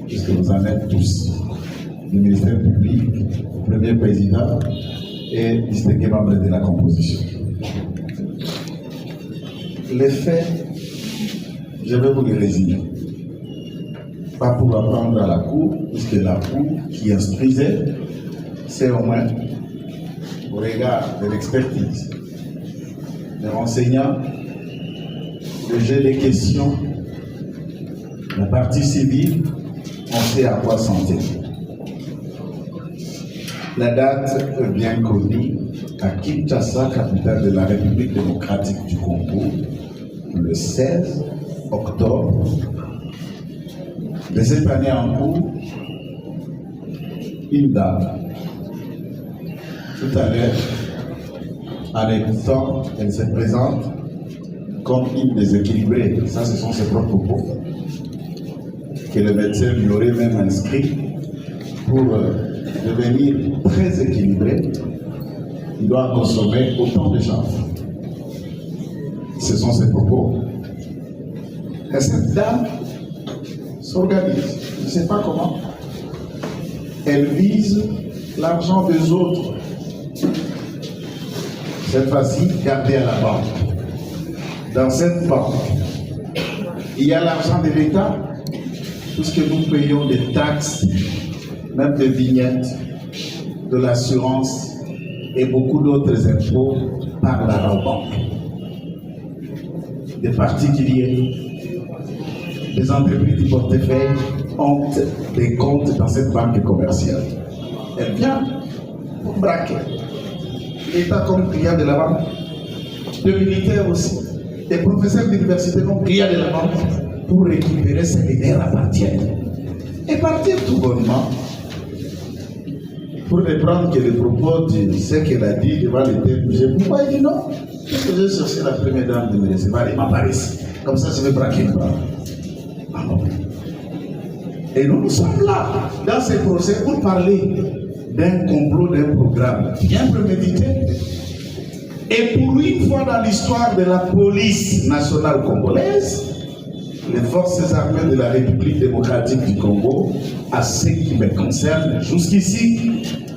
puisque vous en êtes tous, du ministère public, premier président et distingué membre de la composition. Les faits, je vais vous les résumer. Pas pour apprendre à la cour, puisque la cour qui instruisait, c'est au moins au regard de l'expertise, des renseignants, le jeu des questions, la partie civile, on sait à quoi s'en tenir. La date est bien connue, à Kinshasa, capitale de la République démocratique du Congo, le 16 octobre de cette année en cours, une dame. Tout à l'heure, en écoutant, elle se présente comme une déséquilibrée. Ça, ce sont ses propres propos que le médecin lui aurait même inscrit pour devenir très équilibré. Il doit consommer autant de gens. Ce sont ses propos. Et cette dame s'organise, je ne sais pas comment. Elle vise l'argent des autres. Cette fois-ci, gardée à la banque. Dans cette banque, il y a l'argent de l'État, puisque nous payons des taxes, même des vignettes, de l'assurance et beaucoup d'autres impôts par la banque. Des particuliers, des entreprises du portefeuille ont des comptes dans cette banque commerciale. Elle vient pour braquer l'État comme client de la banque, des militaires aussi, des professeurs d'université comme client de la banque pour récupérer ce qui leur appartient. Et partir tout bonnement pour reprendre que les propos de ce qu'elle a dit devant l'été. Pourquoi il dit non? Parce que j'ai cherché la première dame de me recevoir, elle m'apparaît. Comme ça, je vais braquer le bras. Ah non. Et nous sommes là, dans ces procès, pour parler d'un complot, d'un programme bien prémédité. Et pour une fois dans l'histoire de la police nationale congolaise, les forces armées de la République démocratique du Congo, à ce qui me concerne, jusqu'ici,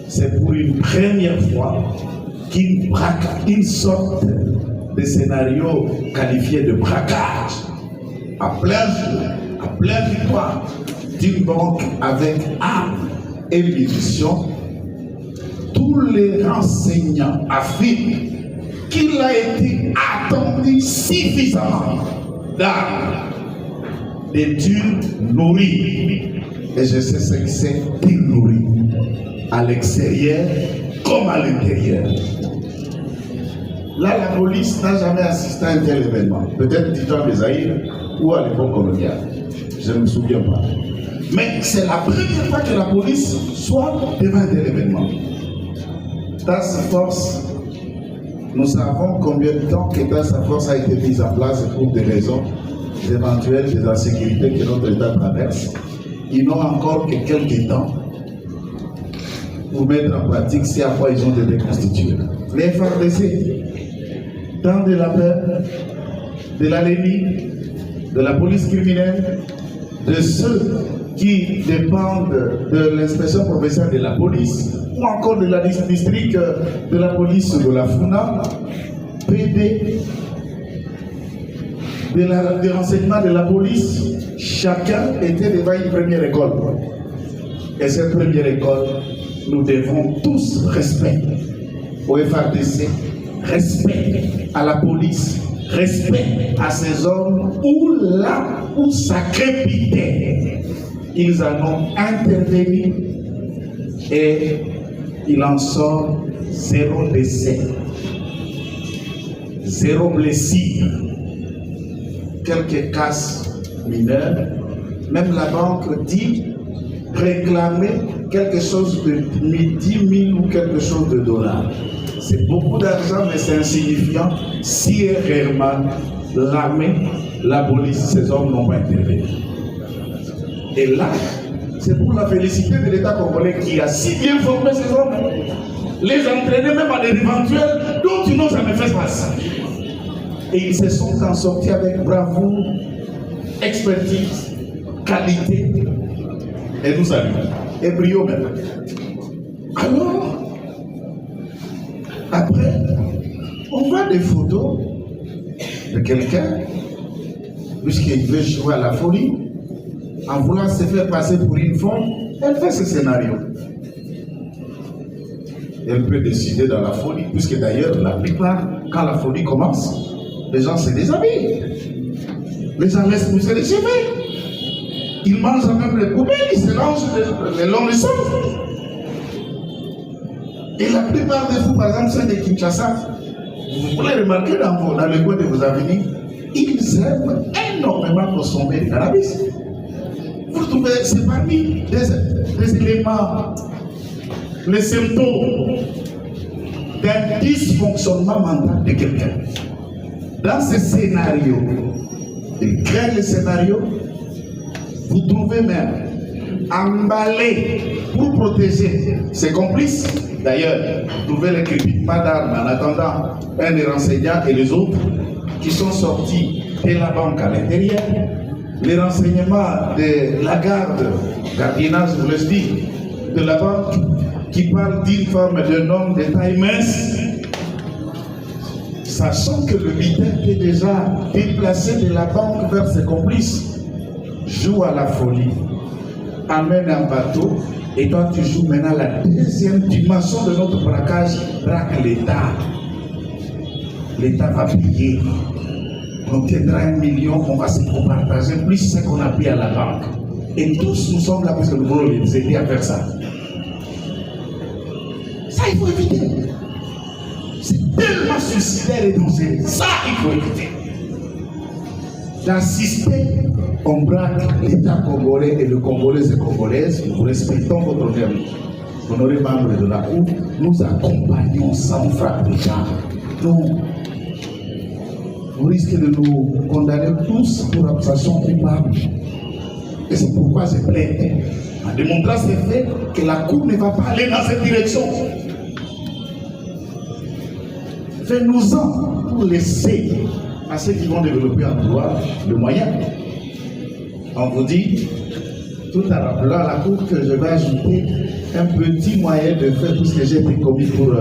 c'est pour une première fois qu'ils braquent une sorte de scénario qualifié de braquage à plein jour, à plein victoire d'une banque avec armes et munitions. Tous les renseignants affirment qu'il a été attendu suffisamment d'armes, d'études nourries. Et je sais ce que c'est qu'il nourrit, à l'extérieur comme à l'intérieur. Là, la police n'a jamais assisté à un tel événement. Peut-être du temps des Aïrs ou à l'époque coloniale. Je ne me souviens pas. Mais c'est la première fois que la police soit devant un tel événement. Task Force, nous savons combien de temps que Task Force a été mise en place pour des raisons éventuelles de l'insécurité que notre État traverse. Ils n'ont encore que quelques temps pour mettre en pratique ce à quoi ils ont été constitués. Les FARDC, dans de la paix, de la LENI, de la police criminelle, de ceux qui dépendent de l'inspection provinciale de la police, ou encore de la district de la police de la FUNA, PD, des renseignements de la police, chacun était devant une première école. Et cette première école, nous devons tous respect au FARDC, respect à la police, respect à ces hommes où là où ça crépitait, ils en ont intervenu et il en sort 0 décès, 0 blessure, quelques casses mineurs. Même la banque dit réclamer quelque chose de 10 000 ou quelque chose de dollars. C'est beaucoup d'argent, mais c'est insignifiant si réellement l'armée, la police, ces hommes n'ont pas intervenu. Et là, c'est pour la félicité de l'État congolais qui a si bien formé ces hommes, les entraîner même à des éventuels dont ils n'ont jamais fait face. Et ils se sont en sortis avec bravoure, expertise, qualité et nous allume. Et brio même. Alors, après, on voit des photos de quelqu'un, puisqu'il veut jouer à la folie, en voulant se faire passer pour une femme, elle fait ce scénario. Elle peut décider dans la folie, puisque d'ailleurs, la plupart, quand la folie commence, les gens se déshabillent. Les gens laissent pousser les cheveux. Ils mangent même les poubelles, ils se lancent le long du sol. Et la plupart des fous, par exemple, ceux de Kinshasa, vous pouvez remarquer dans les coins de vos avenirs, ils aiment énormément consommer le cannabis. Vous trouvez, c'est parmi les éléments, les symptômes d'un dysfonctionnement mental de quelqu'un. Dans ce scénario, il crée le scénario, vous trouvez même emballé pour protéger ses complices. D'ailleurs, vous trouvez les crépitements d'armes en attendant un des renseignants et les autres qui sont sortis de la banque à l'intérieur. Les renseignements de la garde, gardiennage, je vous le dis, de la banque, qui parle d'une femme et d'un homme de taille mince, sachant que le butin est déjà déplacé de la banque vers ses complices, joue à la folie, amène un bateau, et toi tu joues maintenant la deuxième dimension de notre braquage, braque l'État. L'État va payer. On obtiendra 1 million, on va se partager plus ce qu'on a pris à la banque. Et tous nous sommes là parce que nous voulons les aider à faire ça. Ça, il faut éviter. C'est tellement suicidaire et dangereux. Ça, il faut éviter. D'assister, on braque l'État congolais et le Congolais et Congolaises. Nous respectons votre honneur. Honorés membres de la Cour, nous accompagnons sans frappe les gens. Non. Vous risquez de nous condamner tous pour abstention coupable. Et c'est pourquoi je plaide, en démontrant ces faits, que la Cour ne va pas aller dans cette direction. Fais-nous-en pour laisser à ceux qui vont développer en droit le moyen. On vous dit, tout en rappelant à la Cour que je vais ajouter un petit moyen de faire tout ce que j'ai été commis pour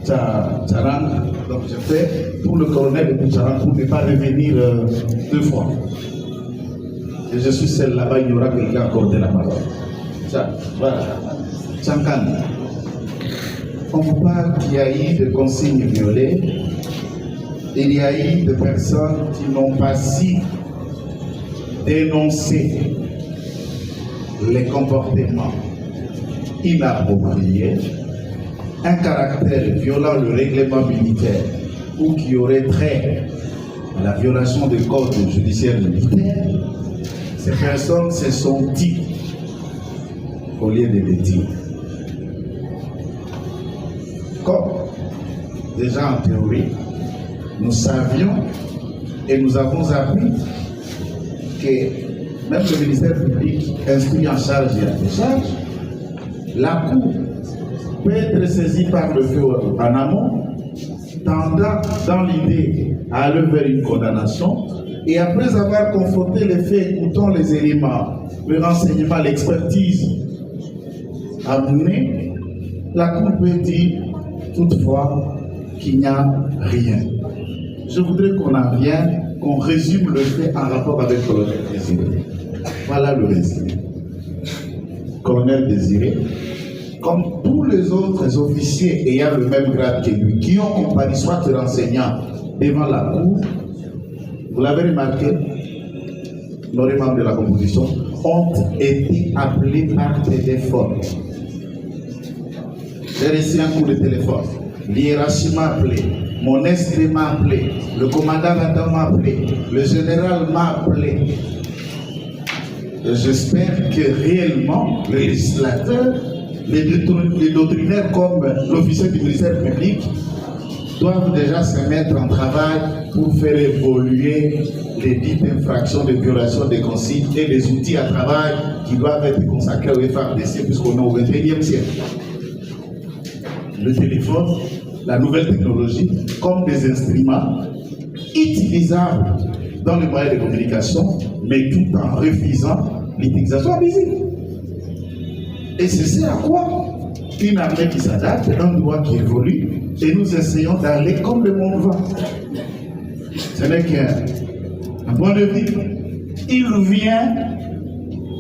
Tcharan. Donc je fais pour le colonel de Tcharan pour ne pas revenir 2 fois. Et je suis celle là-bas, il y aura quelqu'un accordé la parole. Ça, voilà. Tchankan. On vous parle qu'il y a eu des consignes violées. Il y a eu des personnes qui n'ont pas si dénoncé les comportements inappropriés, un caractère violant le règlement militaire ou qui aurait trait à la violation du code judiciaire militaire. Ces personnes se sont dit au lieu de les dire. Comme déjà en théorie, nous savions et nous avons appris que même le ministère public inscrit en charge et en décharge, la Cour peut être saisie par le feu en amont, tendant dans l'idée à aller vers une condamnation, et après avoir confronté les faits, écoutant les éléments, le renseignement, l'expertise amenée, la Cour peut dire toutefois qu'il n'y a rien. Je voudrais qu'on en vienne, qu'on résume le fait en rapport avec le colonel Désiré. Voilà le résumé. Colonel Désiré, comme tous les autres officiers ayant le même grade que lui, qui ont comparu soit renseignants devant la Cour, vous l'avez remarqué, nos membres de la composition ont été appelés par téléphone. J'ai reçu un coup de téléphone. L'hiérarchie m'a appelé, mon SP m'a appelé, le commandant Nathan m'a appelé, le général m'a appelé. J'espère que réellement le législateur, les doctrinaires comme l'officier du ministère public doivent déjà se mettre en travail pour faire évoluer les dites infractions de violation des consignes et les outils à travail qui doivent être consacrés au FARDC puisqu'on est au XXIe siècle. Le téléphone, la nouvelle technologie, comme des instruments utilisables dans les moyens de communication, mais tout en refusant l'utilisation abusive. Et c'est à quoi une armée qui s'adapte, un droit qui évolue, et nous essayons d'aller comme le monde va. Ce n'est qu'un point de vue. Il vient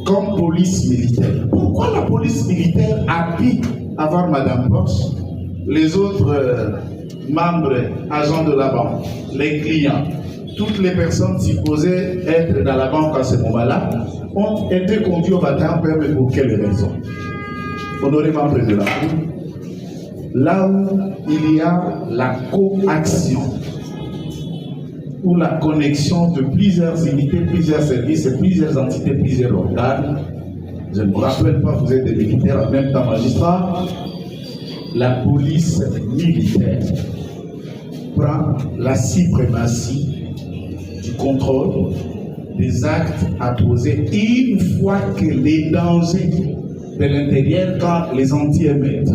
comme police militaire. Pourquoi la police militaire a pu avoir Madame Porsche, les autres membres, agents de la banque, les clients, toutes les personnes supposées être dans la banque à ce moment-là, ont été conduits au bataillon peuple pour quelle raison? Honoré membre de la Cour, là où il y a la coaction, ou la connexion de plusieurs unités, plusieurs services, plusieurs entités, plusieurs organes. Je ne vous rappelle pas, vous êtes des militaires en même temps magistrats. La police militaire prend la suprématie du contrôle des actes à poser une fois que les dangers de l'intérieur, quand les anti-émeutes,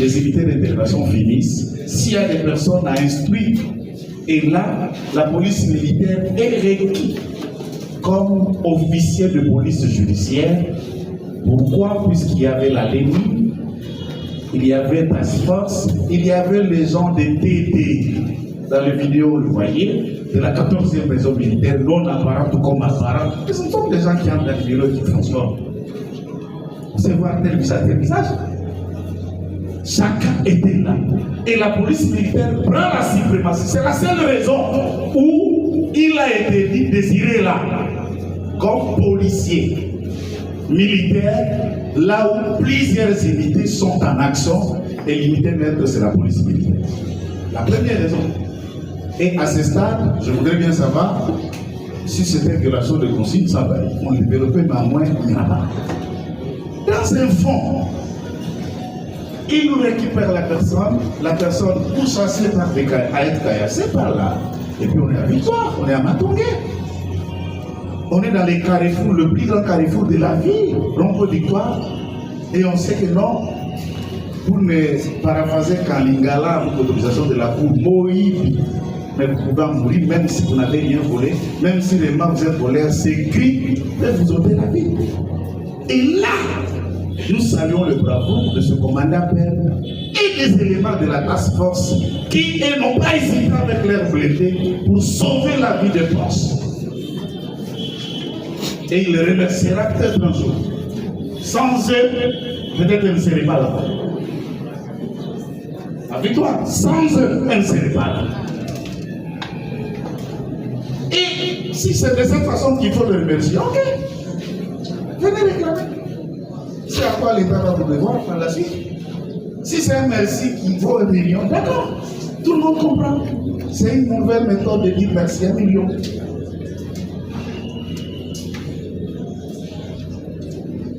les unités d'intervention finissent, s'il y a des personnes à instruire. Et là, la police militaire est requise comme officier de police judiciaire. Pourquoi? Puisqu'il y avait la LENI, il y avait Task Force, il y avait les gens des TT. Dans les vidéos, vous voyez, de la 14e maison militaire, non apparente ou comme apparente. Ce sont des gens qui entrent dans le bureau qui transforment. C'est voir tel visage. Chacun était là. Et la police militaire prend la suprématie. C'est la seule raison où il a été dit désiré là, comme policier militaire, là où plusieurs unités sont en action, et l'unité maître, c'est la police militaire. La première raison. Et à ce stade, je voudrais bien savoir si c'était une violation de consigne, ça va. On le développait, mais à moins, il n'y en a pas. Dans un fond, il nous récupère la personne pourchassée par des à être caillassée par là. Et puis on est à Victoire, on est à Matongé. On est dans les carrefours, le plus grand carrefour de la ville, Rond-Point Victoire. Et on sait que non, pour ne paraphraser qu'en lingala, avec l'autorisation de la cour, Moïse, mais vous pouvez en mourir, même si vous n'avez rien volé, même si les mains vous êtes volés, c'est écrit, et vous ôtez la vie. Et là, nous saluons le bravoure de ce commandant père et des éléments de la task force qui n'ont pas hésité avec leurs blessés pour sauver la vie des proches. Et il les remerciera peut-être un jour. Sans eux, peut-être elle ne serait pas là. Avec toi, sans eux, elle ne serait pas là. Et si c'est de cette façon qu'il faut le remercier, ok, venez réclamer. C'est à quoi l'État va vous devoir par la suite. Si c'est un merci qui vaut 1 million, d'accord, tout le monde comprend. C'est une nouvelle méthode de dire merci 1 million.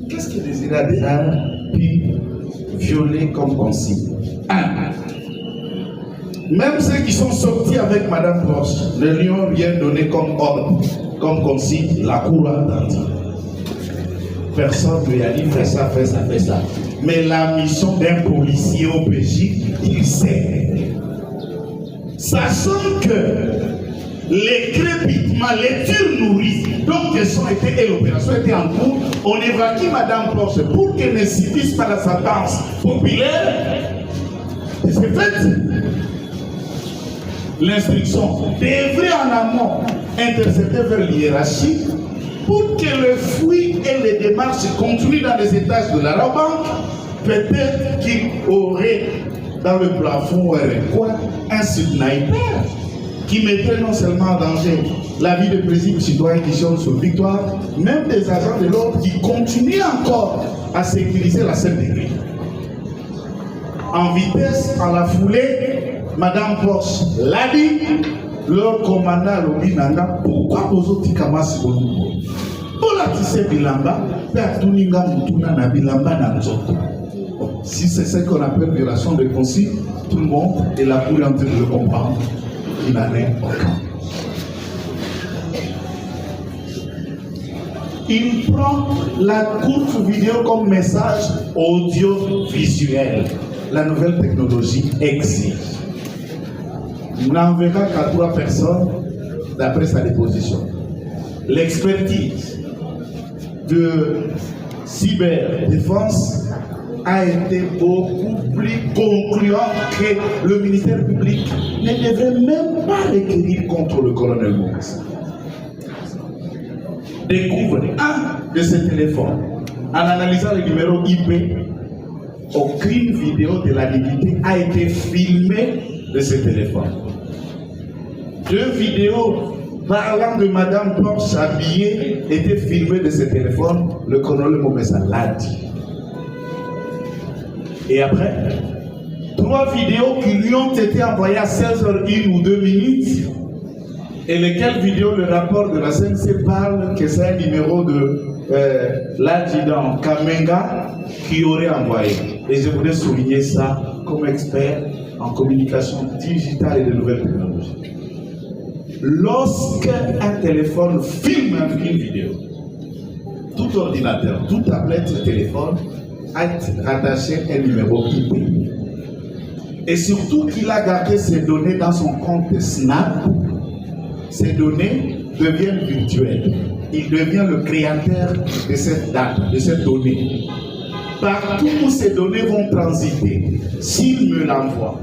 Qu'est-ce que les Iraniens ont pu violer comme consigne? 1. Même ceux qui sont sortis avec Madame Porsche ne lui ont rien donné comme ordre, comme consigne, la cour a entendu. Personne ne lui a dit fais ça, fais ça, fais ça. Mais la mission d'un policier au PJ, il sait. Sachant que les crépitements, les tirs nourris, donc et l'opération était en cours, on évacue Madame Porsche pour qu'elle ne subisse pas la sentence populaire. Et c'est fait. L'instruction devrait en amont intercepter vers l'hiérarchie pour que le fouille et les démarches continuent dans les étages de la banque. Peut-être qu'il aurait dans le plafond ou un coin un sniper qui mettrait non seulement en danger la vie de président citoyen qui sont sur Victoire, même des agents de l'ordre qui continuent encore à sécuriser la scène des grilles. En vitesse, en la foulée, Madame Porsche l'a dit, leur commandant Lobinanga, pourquoi vous autres Kamas si c'est ce qu'on appelle violation de consigne, tout le monde est là pour en train de le comprendre. Il n'en est aucun. Il prend la courte vidéo comme message audiovisuel. La nouvelle technologie exige. Il n'enverra qu'à 3 personnes d'après sa déposition. l'expertise de cyberdéfense a été beaucoup plus concluant que le ministère public ne devrait même pas requérir contre le colonel Moïse. Découvre un de ces téléphones. En analysant le numéro IP, aucune vidéo de la dignité a été filmée de ce téléphone. 2 vidéos parlant de Madame Porsche habillée étaient filmées de ce téléphone. Le colonel Moïse l'a dit. Et après, 3 vidéos qui lui ont été envoyées à 16h01 ou 2 minutes, et lesquelles vidéos, le rapport de la CNC parle que c'est un numéro de l'adjudant Kamenga qui aurait envoyé. Et je voulais souligner ça comme expert en communication digitale et de nouvelles technologies. Lorsqu'un téléphone filme une vidéo, tout ordinateur, toute tablette, téléphone, a rattaché un numéro IP. Et surtout qu'il a gardé ses données dans son compte Snap, ces données deviennent virtuelles. Il devient le créateur de cette date, de cette donnée. Partout où ces données vont transiter, s'il me l'envoie,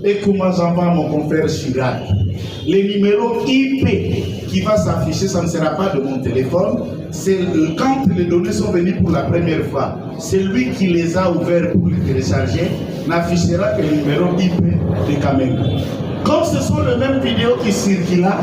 et que moi j'envoie à mon confrère Chirac, les numéros IP qui va s'afficher, ça ne sera pas de mon téléphone. C'est quand les données sont venues pour la première fois, celui qui les a ouverts pour les télécharger n'affichera que le numéro IP de Kamenga. Comme ce sont les mêmes vidéos qui circulent là,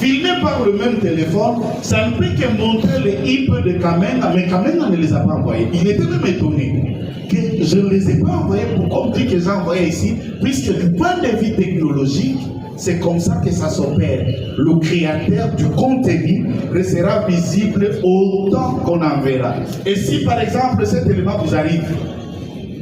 filmées par le même téléphone, ça ne peut que montrer les IP de Kamenga, mais Kamenga ne les a pas envoyés. Il était même étonné que je ne les ai pas envoyés pour qu'on dise que j'ai envoyé ici, puisque du point de vue technologique, c'est comme ça que ça s'opère. Le créateur du contenu restera visible autant qu'on en verra. Et si par exemple cet élément vous arrive,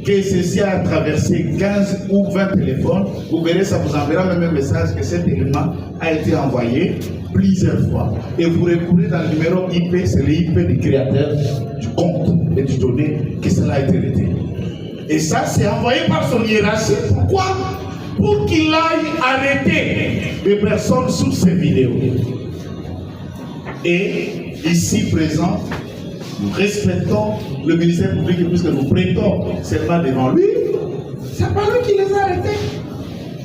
que ceci a traversé 15 ou 20 téléphones, vous verrez, ça vous enverra même un message que cet élément a été envoyé plusieurs fois. Et vous recourez dans le numéro IP, c'est le IP du créateur du compte et du données que cela a été retiré. Et ça, c'est envoyé par son hiérarchie. Pourquoi? Pour qu'il aille arrêter des personnes sur ces vidéos. Et ici présent, nous respectons le ministère public puisque nous prêtons seulement devant lui. C'est pas lui qui les a arrêtés.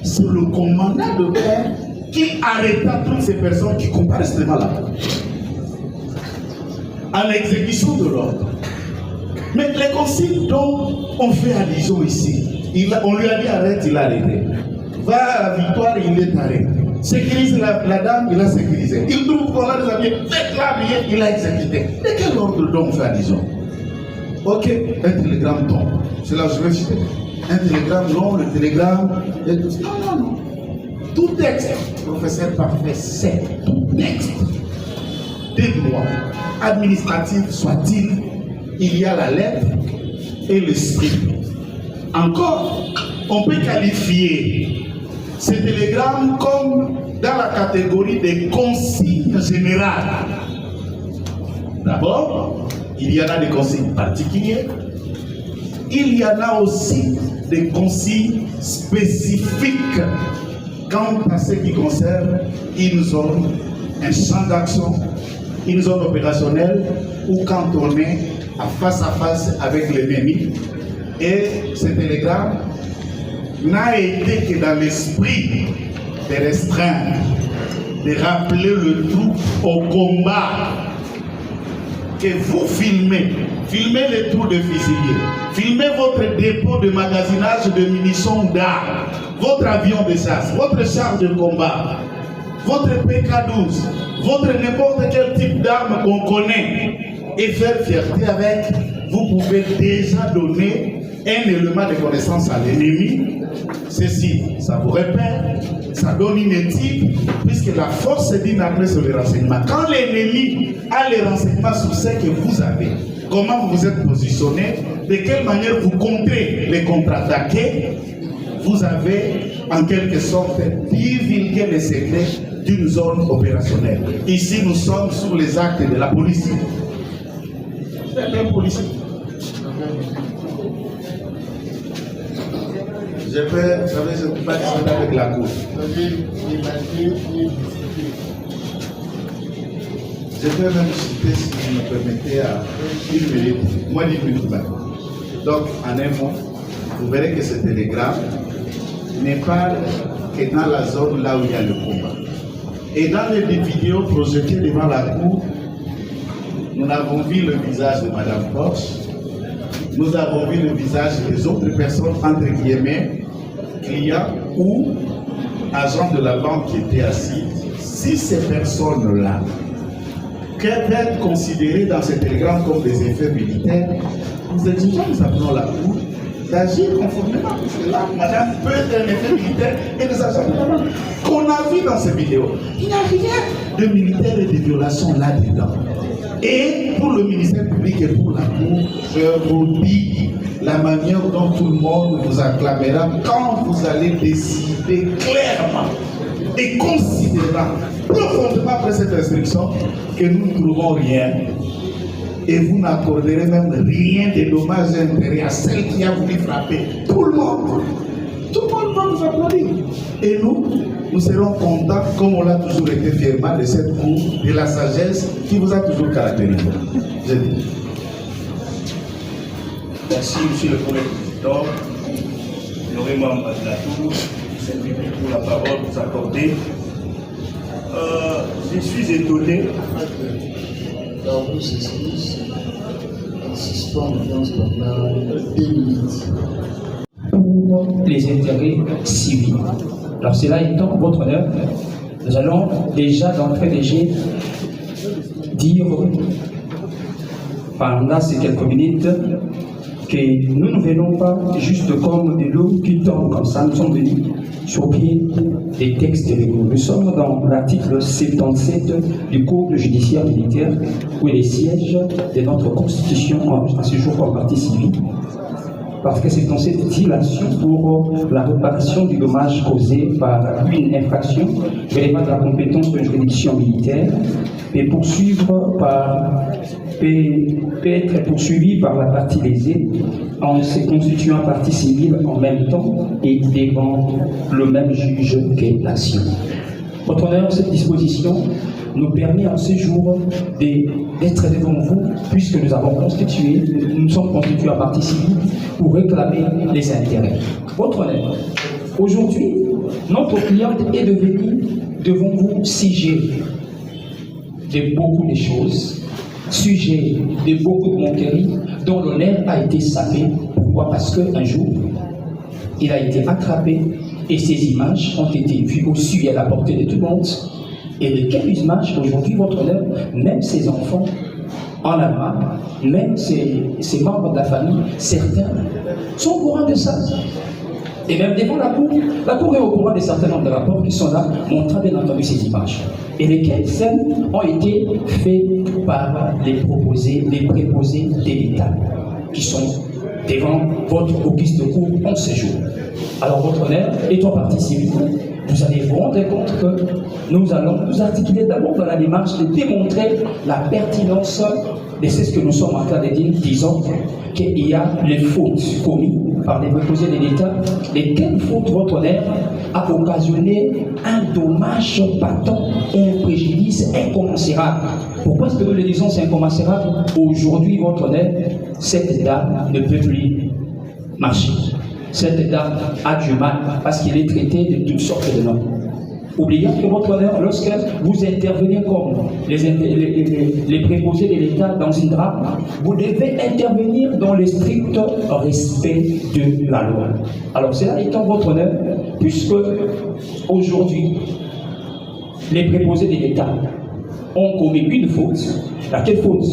C'est le commandant de guerre qui arrêta toutes ces personnes qui comparaissent devant la cour. En exécution de l'ordre. Mais les consignes dont on fait allusion ici, on lui a dit arrête, il a arrêté. Va à la victoire, il est arrêté. Sécurise la dame, il a sécurisé. Il trouve qu'on a des habillés, faites-la habiller, il a exécuté. De quel ordre donc on fait allusion? Ok, un télégramme tombe. C'est là où je vais citer. Un télégramme, non, le télégramme. Et tout. Non, non, non. Tout texte, professeur parfait, c'est tout texte. Des droits administratifs soit-il, il y a la lettre et l'esprit. Encore, on peut qualifier ces télégrammes comme dans la catégorie des consignes générales. D'abord, il y en a des consignes particulières. Il y en a aussi des consignes spécifiques quant à ce qui concerne une zone, un champ d'action, une zone opérationnelle ou quand on est face à face avec l'ennemi. Et ce télégramme n'a été que dans l'esprit de restreindre, de rappeler le tout au combat. Que vous filmez les trous de fusiliers, filmez votre dépôt de magasinage de munitions d'armes, votre avion de chasse, votre char de combat, votre PK-12, votre n'importe quel type d'arme qu'on connaît et faire fierté avec, vous pouvez déjà donner un élément de connaissance à l'ennemi. Ceci, ça vous repère, ça donne une éthique, puisque la force d'une armée sur les renseignements. Quand l'ennemi a les renseignements sur ce que vous avez, comment vous vous êtes positionné, de quelle manière vous comptez les contre-attaquer, vous avez en quelque sorte divulgué les secrets d'une zone opérationnelle. Ici, nous sommes sur les actes de la police. C'est un policier. Je peux, vous savez, je ne peux pas discuter avec la cour. Je peux même citer, si vous me permettez, à 1 minute, moins d'1 minute même. Donc, en un mot, vous verrez que ce télégramme n'est pas que dans la zone là où il y a le combat. Et dans les vidéos projetées devant la cour, nous avons vu le visage de Mme Poche, nous avons vu le visage des autres personnes, entre guillemets, clients ou agents de la banque qui étaient assis. Si ces personnes-là, qui peuvent être considérées dans ce télégramme comme des effets militaires, nous exigeons, nous appelons la cour d'agir conformément. Parce que là, madame peut être un effet militaire et des agents de la banque. Qu'on a vu dans ces vidéos, il n'y a rien de militaire et de violation là-dedans. Et pour le ministère public et pour la cour, je vous dis la manière dont tout le monde vous acclamera quand vous allez décider clairement et considérant profondément après cette instruction que nous ne trouvons rien et vous n'accorderez même rien de dommages et intérêts à celle qui a voulu frapper tout le monde va nous applaudir et nous serons contents comme on l'a toujours été fièrement de cette cour, de la sagesse qui vous a toujours caractérisé. Je dis. Merci, Monsieur le Premier Président. Honoré membre de la Tour, c'est pour la parole vous accorder. Je suis étonné. Pour les intérêts civils. Alors cela étant votre honneur, nous allons déjà d'entrée de jeu dire pendant ces quelques minutes que nous ne venons pas juste comme de l'eau qui tombe comme ça, nous sommes venus sur pied des textes légaux. Nous sommes dans l'article 77 du Code judiciaire militaire où il est siège de notre Constitution à ce jour comme partie civile. Parce que c'est dans cette dilation pour la réparation du dommage causé par une infraction relevant de la compétence de juridiction militaire et peut être poursuivi par la partie lésée en se constituant partie civile en même temps et devant le même juge que l'action. Votre honneur, cette disposition nous permet en ce jour d'être devant vous, puisque nous sommes constitués à partie civile pour réclamer les intérêts. Votre honneur, aujourd'hui, notre cliente est devenue devant vous sujet de beaucoup de choses, sujet de beaucoup de moqueries, dont l'honneur a été sapé. Pourquoi? Parce qu'un jour, il a été attrapé et ces images ont été vues au su et à la portée de tout le monde. Et de quelles images aujourd'hui, votre honneur, même ses enfants en Allemagne, même ses membres de la famille, certains sont au courant de ça. Et même devant la cour est au courant de certains nombres de rapports qui sont là, montrant bien entendu ces images. Et lesquelles scènes ont été faites par les préposés de l'État, qui sont devant votre office de cour en ce jour. Alors, votre honneur, étant partie civile, vous allez vous rendre compte que nous allons nous articuler d'abord dans la démarche de démontrer la pertinence de ce que nous sommes en train de dire, disons qu'il y a les fautes commises par les préposés de l'État, et quelle faute, votre honneur, a occasionné un dommage patent et un préjudice incommensurable. Pourquoi est-ce que nous le disons c'est incommensurable? Aujourd'hui, votre honneur, cette dame ne peut plus marcher. Cette dame a du mal parce qu'il est traité de toutes sortes de noms. Oublions que votre honneur, lorsque vous intervenez comme les préposés de l'État dans une drame, vous devez intervenir dans le strict respect de la loi. Alors cela étant votre honneur, puisque aujourd'hui, les préposés de l'État ont commis une faute, laquelle faute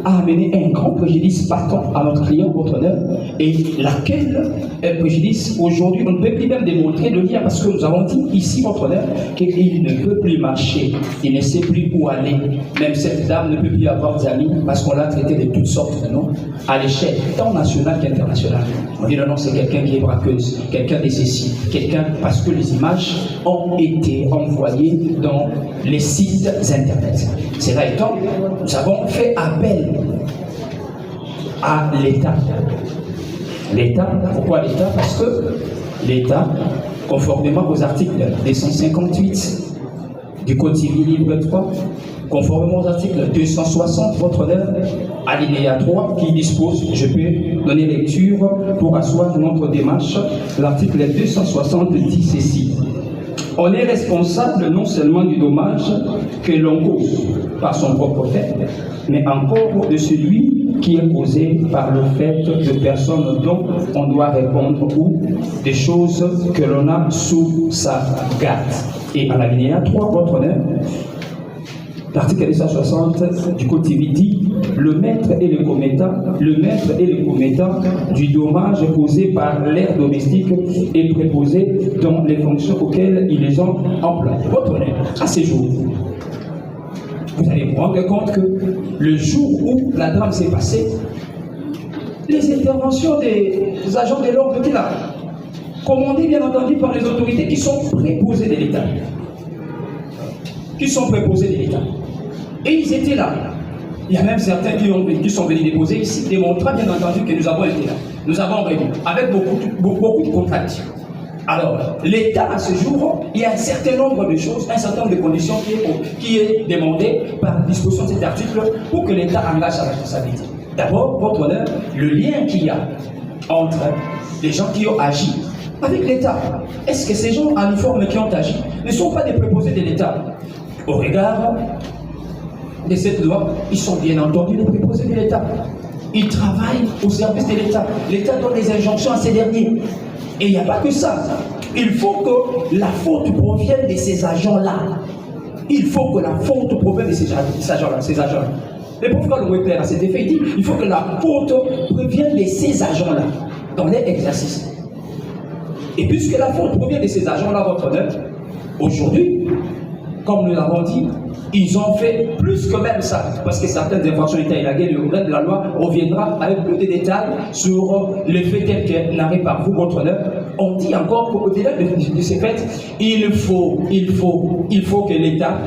a amené un grand préjudice patent à notre client, votre honneur, et laquelle préjudice, aujourd'hui, on ne peut plus même démontrer le lien, parce que nous avons dit ici, votre honneur, qu'il ne peut plus marcher, il ne sait plus où aller, même cette dame ne peut plus avoir d'amis, parce qu'on l'a traité de toutes sortes de noms, à l'échelle tant nationale qu'internationale. On dit non, c'est quelqu'un qui est braqueuse, quelqu'un de ceci, quelqu'un, parce que les images ont été envoyées dans les sites internet. Cela étant, nous avons fait appel à l'État. L'État, pourquoi l'État? Parce que l'État, conformément aux articles 258 du Code civil livre 3, conformément aux articles 260, votre honneur, alinéa 3, qui dispose, je peux donner lecture pour asseoir notre démarche, l'article 260 dit ceci. On est responsable non seulement du dommage que l'on cause par son propre fait, mais encore de celui qui est causé par le fait de personnes dont on doit répondre ou des choses que l'on a sous sa garde. Et à l'alinéa 3, votre honneur, l'article 260 du Code civil dit le maître et le commettant du dommage causé par l'air domestique et préposé dans les fonctions auxquelles ils les ont employés. Votre honneur, à ces jours, vous allez vous rendre compte que le jour où la drame s'est passée, les interventions des agents de l'ordre étaient là, commandées bien entendu par les autorités qui sont préposées de l'État. Et ils étaient là. Il y a même certains qui sont venus déposer ici, démontrant bien entendu que nous avons été là. Nous avons réuni avec beaucoup de contradictions. Alors, l'État, à ce jour, il y a un certain nombre de choses, un certain nombre de conditions qui est demandé par disposition de cet article pour que l'État engage sa responsabilité. D'abord, votre honneur, le lien qu'il y a entre les gens qui ont agi avec l'État. Est-ce que ces gens en uniforme qui ont agi ne sont pas des préposés de l'État? Au regard de cette loi, ils sont bien entendu les préposés de l'État. Ils travaillent au service de l'État. L'État donne des injonctions à ces derniers. Et il n'y a pas que ça. Il faut que la faute provienne de ces agents-là. Il faut que la faute provienne de ces agents-là. Le professeur Louis Claire à cet effet, il dit il faut que la faute provienne de ces agents-là dans leur exercice. Et puisque la faute provient de ces agents-là, votre honneur, aujourd'hui, comme nous l'avons dit, ils ont fait plus que même ça, parce que certaines infractions étaient élaguées, le reste de la loi reviendra avec plus de détails sur les faits tels qu'elles n'arrivent par vous, votre honneur. On dit encore qu'au-delà de ces faits, il faut que l'État,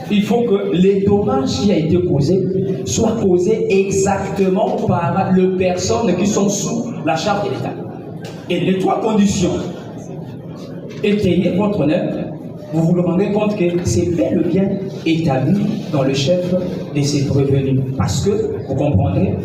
il faut que les dommages qui ont été causés soient causés exactement par les personnes qui sont sous la charge de l'État. Et les trois conditions étayées, votre honneur, vous vous rendez compte que c'est bel et bien établi dans le chef de ces prévenus. Parce que, vous comprendrez,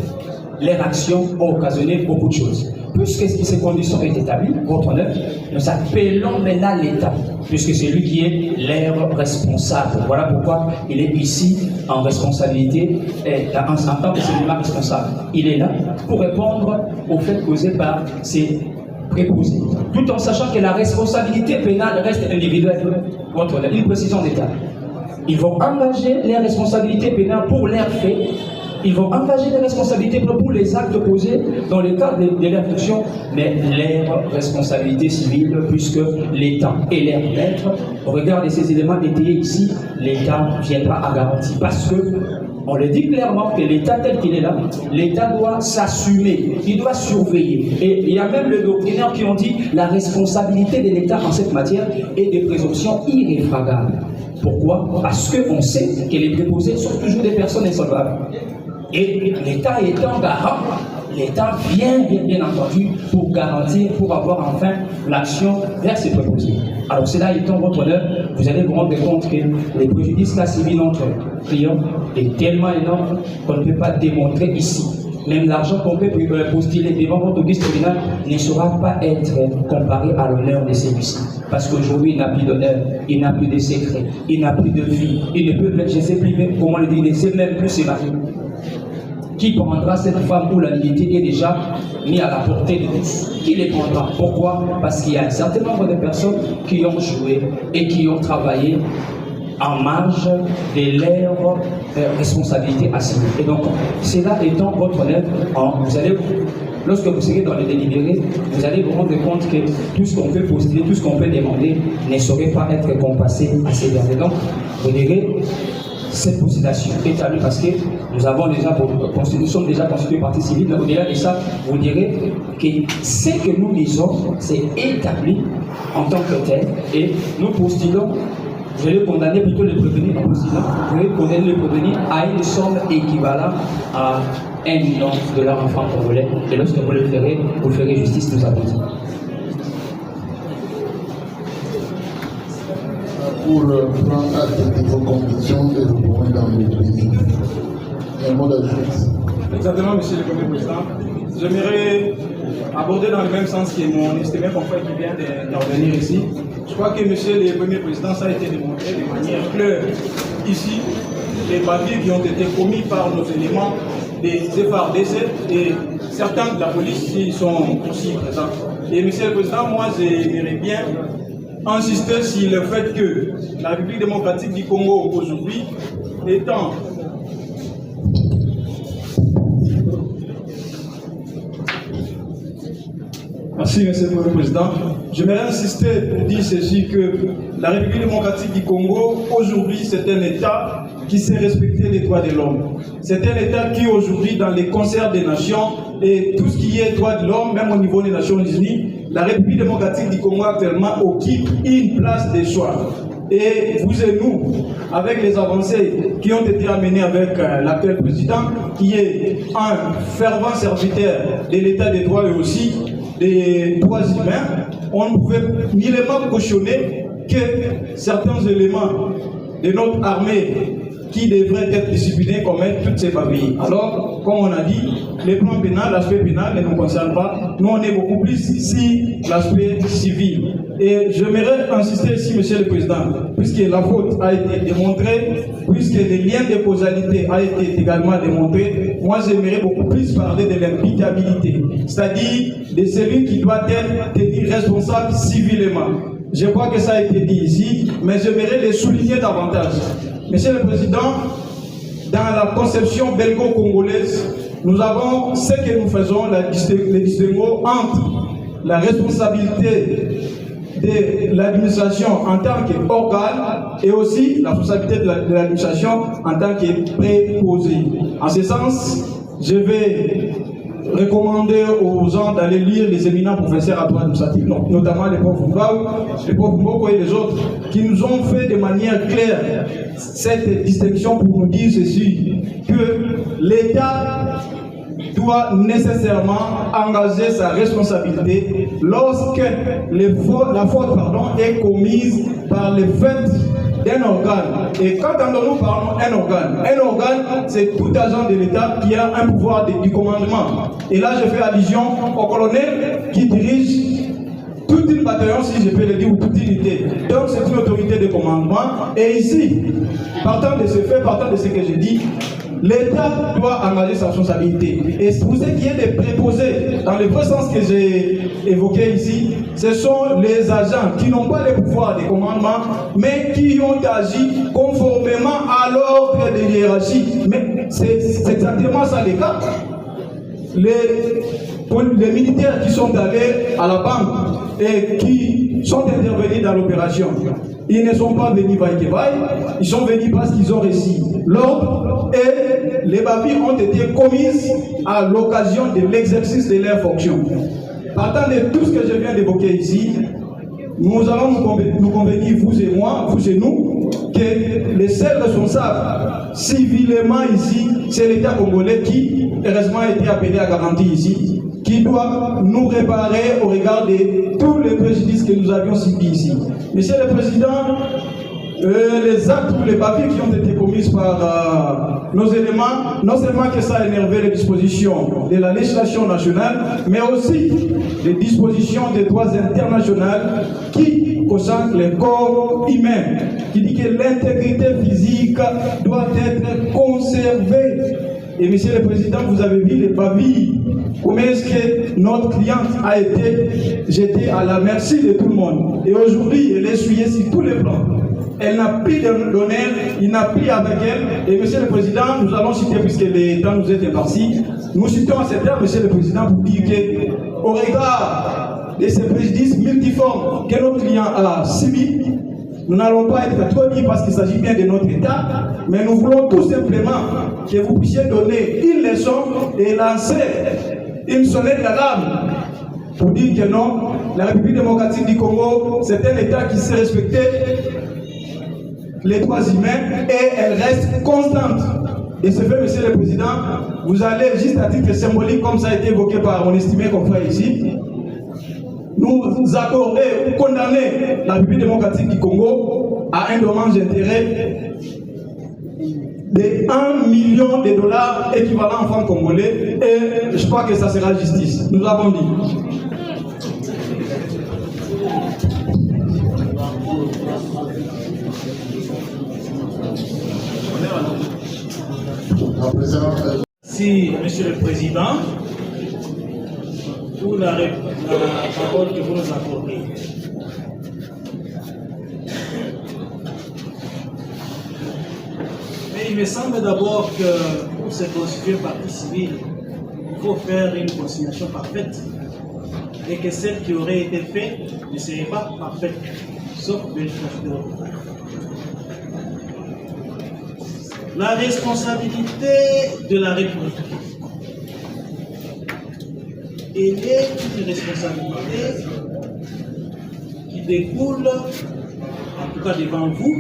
leur action a occasionné beaucoup de choses. Puisque ces conditions sont établies, votre honneur, nous appelons maintenant l'État, puisque c'est lui qui est leur responsable. Voilà pourquoi il est ici en responsabilité, en tant que celui-là responsable. Il est là pour répondre aux faits causés par ces préposés, tout en sachant que la responsabilité pénale reste individuelle. Votre honneur, une précision d'État. Ils vont engager les responsabilités pénales pour leurs faits. Ils vont engager les responsabilités pour les actes posés dans le cadre de leur fonction, mais leurs responsabilités civiles, puisque l'État est leur maître. Au regard de ces éléments étayés ici, l'État viendra à garantie. Parce que, on le dit clairement que l'État tel qu'il est là, l'État doit s'assumer, il doit surveiller. Et il y a même les doctrinaires qui ont dit la responsabilité de l'État en cette matière est de présomption irréfragable. Pourquoi? Parce qu'on sait que les préposés sont toujours des personnes insolvables. Et l'État étant garant, l'État vient bien entendu pour garantir, pour avoir enfin l'action vers ses préposés. Alors cela étant votre honneur, vous allez vous rendre compte que les préjudices là civils entre clients est tellement énorme qu'on ne peut pas démontrer ici. Même l'argent qu'on peut postuler devant votre auguste tribunal ne saura pas être comparé à l'honneur de celui-ci. Parce qu'aujourd'hui, il n'a plus d'honneur, il n'a plus de secret, il n'a plus de vie, il ne peut même, je ne sais plus comment le dire, il ne sait même plus se marier. Qui prendra cette femme où la dignité est déjà mise à la portée de tous? Qui les prendra? Pourquoi? Parce qu'il y a un certain nombre de personnes qui ont joué et qui ont travaillé en marge de leur responsabilité assumée. Et donc, cela étant votre honneur, vous allez, lorsque vous serez dans le délibéré, vous allez vous rendre compte que tout ce qu'on peut postuler, tout ce qu'on peut demander ne saurait pas être compassé à ces derniers. Donc, vous direz, cette postulation établie parce que nous avons déjà, nous sommes déjà constitués partie civile, mais au-delà de ça, vous direz que ce que nous disons, c'est établi en tant que tel, et nous postulons, je vais condamner plutôt les prévenus en postulant, je vais condamner les prévenus à une somme équivalente à 1 million de $1 congolais, et lorsque vous le ferez justice, nous avons dit. pour prendre acte de vos convictions et retourner dans le pays. Un mot d'ajout. Exactement, Monsieur le Premier Président. J'aimerais aborder dans le même sens que mon estimé confrère qui vient d'intervenir ici. Je crois que Monsieur le Premier Président, ça a été démontré de manière claire ici. Les bavures qui ont été commis par nos éléments des FARDC et certains de la police qui sont aussi présents. Et Monsieur le Président, moi j'aimerais bien insister sur le fait que la République démocratique du Congo aujourd'hui étant Merci, Monsieur le Président. J'aimerais insister pour dire ceci que la République démocratique du Congo, aujourd'hui, c'est un État qui sait respecter les droits de l'homme. C'est un État qui, aujourd'hui, dans les concerts des nations et tout ce qui est droits de l'homme, même au niveau des Nations Unies, la République démocratique du Congo actuellement occupe une place de choix. Et vous et nous, avec les avancées qui ont été amenées avec l'actuel président, qui est un fervent serviteur de l'État des droits et aussi des droits humains, on ne pouvait nullement cautionner que certains éléments de notre armée qui devraient être disciplinés commettent toutes ces familles. Alors, comme on a dit, les plans pénal, l'aspect pénal ne nous concerne pas. Nous, on est beaucoup plus ici l'aspect civil. Et j'aimerais insister ici, Monsieur le Président, puisque la faute a été démontrée, puisque les liens de causalité ont été également démontrés, moi j'aimerais beaucoup plus parler de l'imputabilité, c'est-à-dire de celui qui doit être tenu responsable civilement. Je crois que ça a été dit ici, mais j'aimerais le souligner davantage. Monsieur le Président, dans la conception belgo-congolaise, nous avons ce que nous faisons, le distinguo entre la responsabilité de l'administration en tant qu'organe et aussi la responsabilité de l'administration en tant que préposé. En ce sens, je vais recommander aux gens d'aller lire les éminents professeurs à droit administratif, notamment les profs Mboko et les autres, qui nous ont fait de manière claire cette distinction pour nous dire ceci, que l'État doit nécessairement engager sa responsabilité lorsque la faute est commise par le fait d'un organe. Et quand nous parlons d'un organe, c'est tout agent de l'État qui a un pouvoir du commandement. Et là, je fais allusion au colonel qui dirige toute une bataillon, si je peux le dire, ou toute unité. Donc, c'est une autorité de commandement. Et ici, partant de ce fait, partant de ce que je dis, l'État doit engager sa responsabilité. Et pour ce qui est des préposés, dans le vrai sens que j'ai évoqué ici, ce sont les agents qui n'ont pas le pouvoir de commandement, mais qui ont agi conformément à l'ordre de hiérarchie. Mais c'est exactement ça le cas. Les militaires qui sont allés à la banque et qui sont intervenus dans l'opération, ils ne sont pas venus vaille-que-vaille, ils sont venus parce qu'ils ont reçu l'ordre et les bavures ont été commises à l'occasion de l'exercice de leurs fonctions. Partant de tout ce que je viens d'évoquer ici, nous allons nous convenir, vous et moi, vous et nous, que les seuls responsables civilement ici, c'est l'État congolais qui, heureusement, a été appelé à garantir ici, qui doit nous réparer au regard de tous les préjudices que nous avions subis ici. Monsieur le Président, les actes ou les papiers qui ont été commis par nos éléments, non seulement que ça a énervé les dispositions de la législation nationale, mais aussi les dispositions des droits internationaux qui consacrent les corps humains, qui dit que l'intégrité physique doit être conservée. Et Monsieur le Président, vous avez vu les pavilles, comment est-ce que notre cliente a été jetée à la merci de tout le monde. Et aujourd'hui, elle est essuyée sur tous les plans. Elle n'a plus d'honneur, il n'a plus avec elle. Et Monsieur le Président, nous allons citer, puisque le temps nous est imparti, nous citons à cette heure, Monsieur le Président, pour dire qu'au regard de ces préjudices multiformes que notre client a subis, nous n'allons pas être trop dit parce qu'il s'agit bien de notre État, mais nous voulons tout simplement que vous puissiez donner une leçon et lancer une sonnette d'alarme pour dire que non, la République démocratique du Congo, c'est un État qui sait respecter les droits humains et elle reste constante. Et ce fait, Monsieur le Président, vous allez juste à titre symbolique, comme ça a été évoqué par mon estimé confrère ici, nous accorder ou condamner la République démocratique du Congo à un dommage d'intérêt de 1 million de dollars équivalent en francs congolais, et je crois que ça sera justice. Nous l'avons dit. Merci, Monsieur le Président, pour la parole que vous nous accordez. Mais il me semble d'abord que pour se constituer partie civile, il faut faire une consignation parfaite et que celle qui aurait été faite ne serait pas parfaite, sauf vérification. La responsabilité de la République, elle est une responsabilité qui découle, en tout cas devant vous,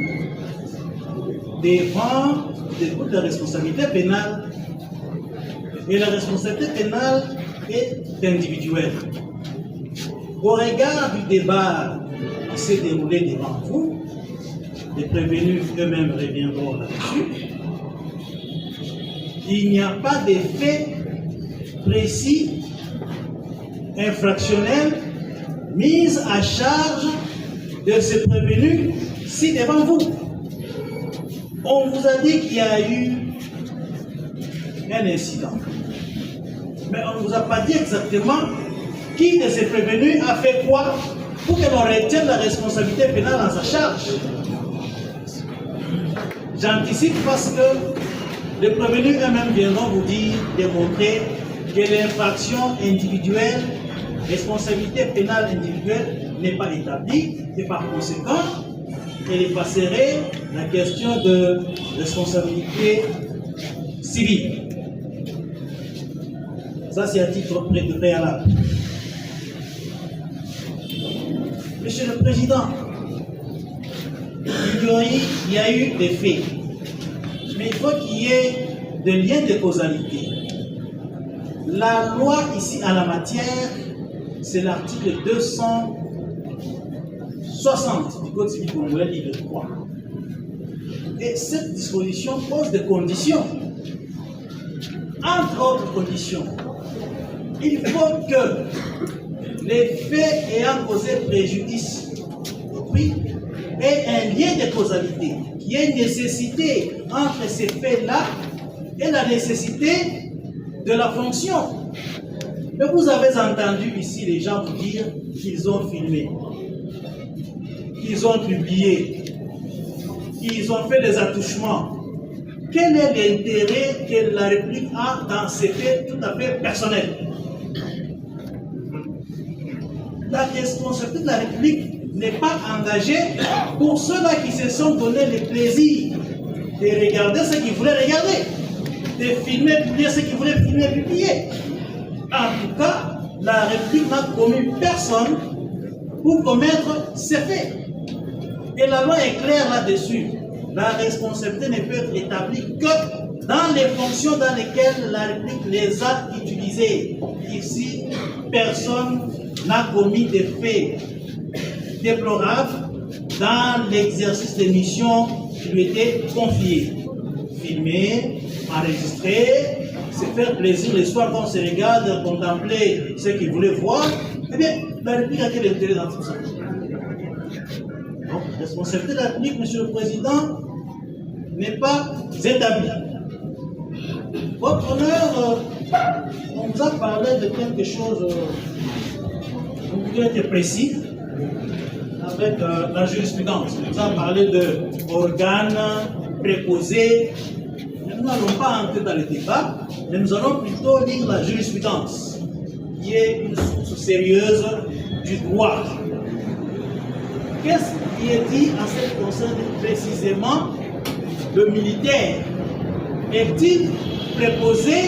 découle de la responsabilité pénale. Et la responsabilité pénale est individuelle. Au regard du débat qui s'est déroulé devant vous, les prévenus eux-mêmes reviendront là-dessus, il n'y a pas de fait précis, infractionnel, mis à charge de ce prévenu si devant vous. On vous a dit qu'il y a eu un incident. Mais on ne vous a pas dit exactement qui de ces prévenus a fait quoi pour que l'on retienne la responsabilité pénale en sa charge. J'anticipe parce que les prévenus eux-mêmes viendront vous dire, démontrer que l'infraction individuelle, responsabilité pénale individuelle n'est pas établie et par conséquent, elle passerait la question de responsabilité civile. Ça, c'est à titre préalable. Monsieur le Président, il y a eu des faits. Mais il faut qu'il y ait des liens de causalité. La loi ici en la matière, c'est l'article 260 du Code civil congolais, livre 3. Et cette disposition pose des conditions. Entre autres conditions, il faut que les faits ayant causé préjudice aient un lien de causalité, qu'il y ait une nécessité entre ces faits-là et la nécessité de la fonction. Mais vous avez entendu ici les gens vous dire qu'ils ont filmé, qu'ils ont publié, qu'ils ont fait des attouchements. Quel est l'intérêt que la République a dans ces faits tout à fait personnels? La responsabilité de la République n'est pas engagée pour ceux-là qui se sont donné le plaisir de regarder ce qu'ils voulaient regarder, de filmer, publier ce qu'ils voulaient filmer, publier. En tout cas, la République n'a commis personne pour commettre ces faits. Et la loi est claire là-dessus. La responsabilité ne peut être établie que dans les fonctions dans lesquelles la République les a utilisées. Ici, personne n'a commis des faits déplorables dans l'exercice des missions qui lui étaient confiées. Filmer, enregistrer, se faire plaisir les soirs quand on se regarde, contempler ce qu'il voulait voir. Eh bien, la République a quel intérêt dans tout ça? Donc, la responsabilité de la République, Monsieur le Président, n'est pas établie. Votre honneur, on vous a parlé de quelque chose, on voudrait être précis, avec la jurisprudence. On vous a parlé d'organes préposés. Nous n'allons pas entrer dans le débat, mais nous allons plutôt lire la jurisprudence, qui est une source sérieuse du droit. Qu'est-ce qui est dit en ce qui concerne précisément le militaire? Est-il préposé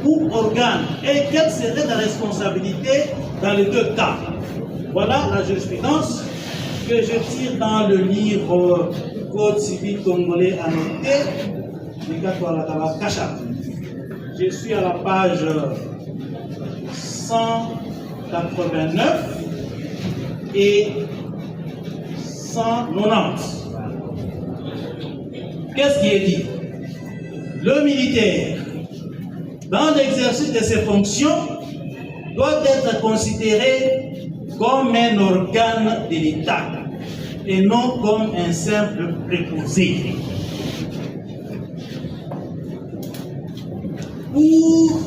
ou organe? Et quelle serait la responsabilité dans les deux cas? Voilà la jurisprudence que je tire dans le livre Code civil congolais annoté. Je suis à la page 189 et 190. qu'est-ce qui est dit? Le militaire, dans l'exercice de ses fonctions, doit être considéré comme un organe de l'État et non comme un simple préposé. Pour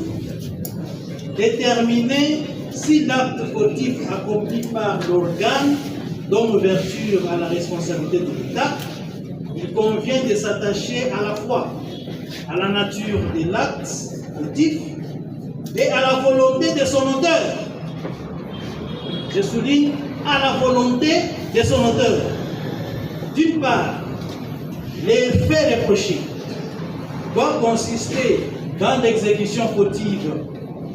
déterminer si l'acte fautif accompli par l'organe donne ouverture à la responsabilité de l'État, il convient de s'attacher à la fois à la nature de l'acte fautif et à la volonté de son auteur. Je souligne à la volonté de son auteur. D'une part, les faits reprochés doivent consister dans l'exécution fautive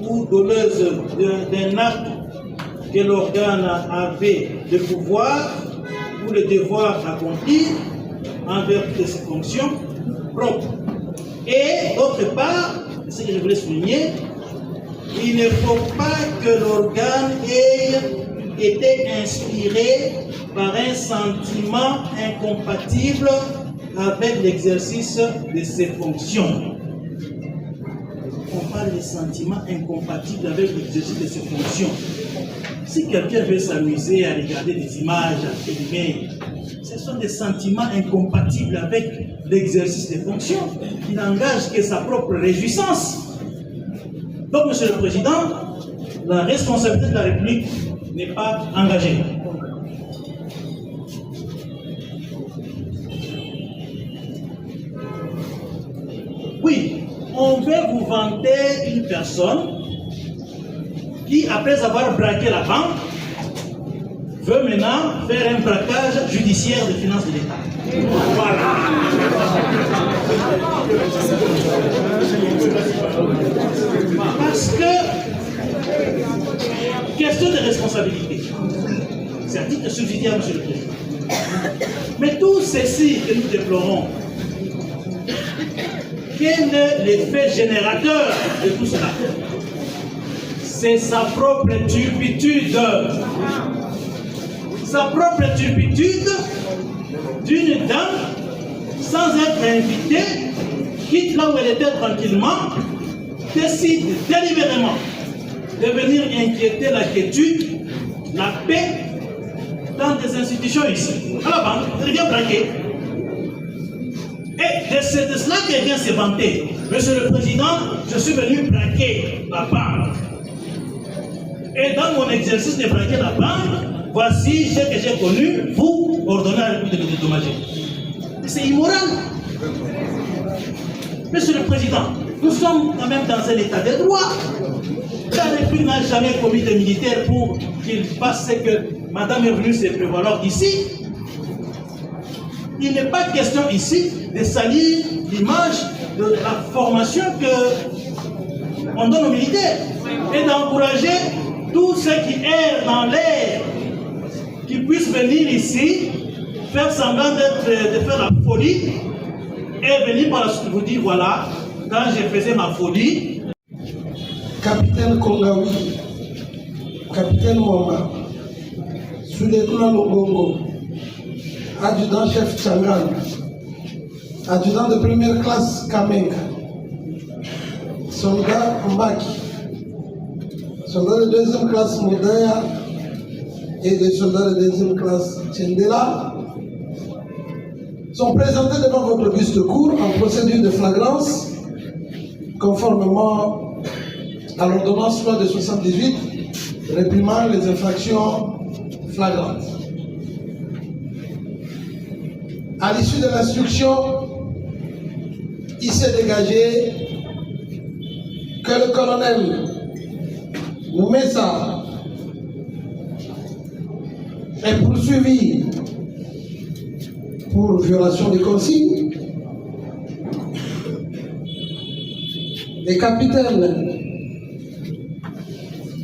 ou doleuse d'un acte que l'organe avait le pouvoir ou le devoir d'accomplir en vertu de ses fonctions propres. Et d'autre part, ce que je voulais souligner, il ne faut pas que l'organe ait été inspiré par un sentiment incompatible avec l'exercice de ses fonctions. On parle de sentiments incompatibles avec l'exercice de ses fonctions. Si quelqu'un veut s'amuser à regarder des images, à filmer, ce sont des sentiments incompatibles avec l'exercice des fonctions. Il n'engage que sa propre réjouissance. Donc, Monsieur le Président, la responsabilité de la République n'est pas engagée. Oui, on veut vous vanter une personne qui, après avoir braqué la banque, veut maintenant faire un braquage judiciaire des finances de l'État. Voilà. Parce que, question de responsabilité, c'est un titre subsidiaire, Monsieur le Président. Mais tout ceci que nous déplorons, quel est l'effet générateur de tout cela? C'est sa propre turpitude. Sa propre turpitude d'une dame, sans être invitée, quitte là où elle était tranquillement, décide délibérément de venir inquiéter la quiétude, la paix dans des institutions ici. À la banque, elle vient braquer. Et c'est de cela qu'elle vient se vanter. Monsieur le Président, je suis venu braquer la banque. Et dans mon exercice de braquer la banque, voici ce que j'ai connu, vous ordonnez à la République de me dédommager. C'est immoral. Monsieur le Président, nous sommes quand même dans un état de droit. La République n'a jamais commis de militaires pour qu'il fasse ce que Madame est venue se prévaloir d'ici. Il n'est pas question ici de salir l'image de la formation qu'on donne aux militaires et d'encourager tous ceux qui errent dans l'air, qui puissent venir ici, faire semblant de faire la folie et venir par la suite vous dire voilà, quand je faisais ma folie. Capitaine Kongawi, Capitaine Mwamba, sous-lieutenant Longongo, adjudant-chef Tchangan, adjudant de première classe Kamenga, soldat Mbaki, soldat de deuxième classe Moudaya et des soldats de deuxième classe Tchendela sont présentés devant votre buste cour en procédure de flagrance conformément à l'ordonnance loi de 78 réprimant les infractions flagrantes. À l'issue de l'instruction, il s'est dégagé que le colonel Moumessa est poursuivi pour violation des consignes. Les capitaines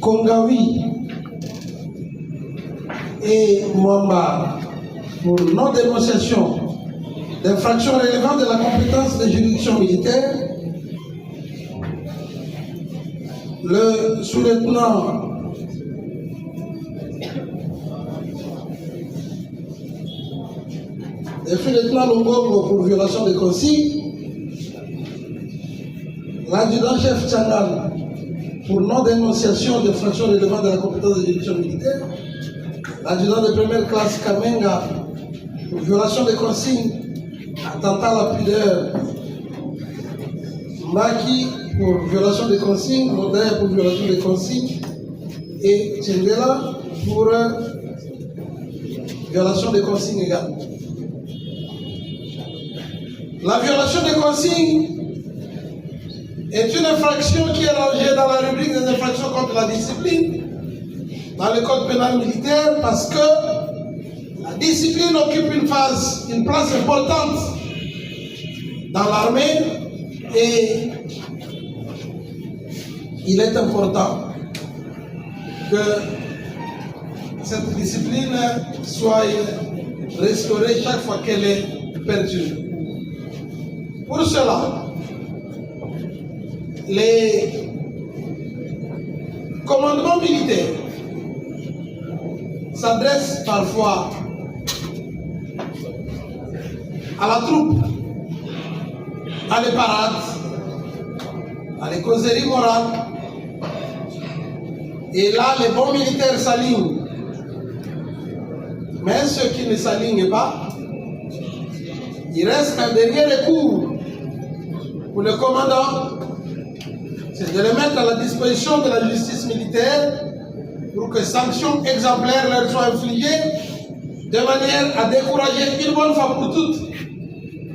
Kongawi et Mwamba pour non-dénonciation d'infractions relevant de la compétence des juridictions militaires. Le sous-lieutenant défait le clan Longongo pour violation des consignes, l'adjudant-chef Tchangal pour non-dénonciation d'infractions relevant de la compétence de direction militaire, l'adjudant de première classe Kamenga pour violation des consignes, attentat à la pudeur, Maki pour violation des consignes, Modèle pour violation des consignes, et Tchendela pour violation des consignes également. La violation des consignes est une infraction qui est rangée dans la rubrique des infractions contre la discipline dans le code pénal militaire parce que la discipline occupe une place importante dans l'armée et il est important que cette discipline soit restaurée chaque fois qu'elle est perdue. Pour cela, les commandements militaires s'adressent parfois à la troupe, à les parades, à les causeries morales. Et là, les bons militaires s'alignent. Mais ceux qui ne s'alignent pas, il reste un dernier recours pour le commandant, c'est de les mettre à la disposition de la justice militaire pour que sanctions exemplaires leur soient infligées de manière à décourager une bonne fois pour toutes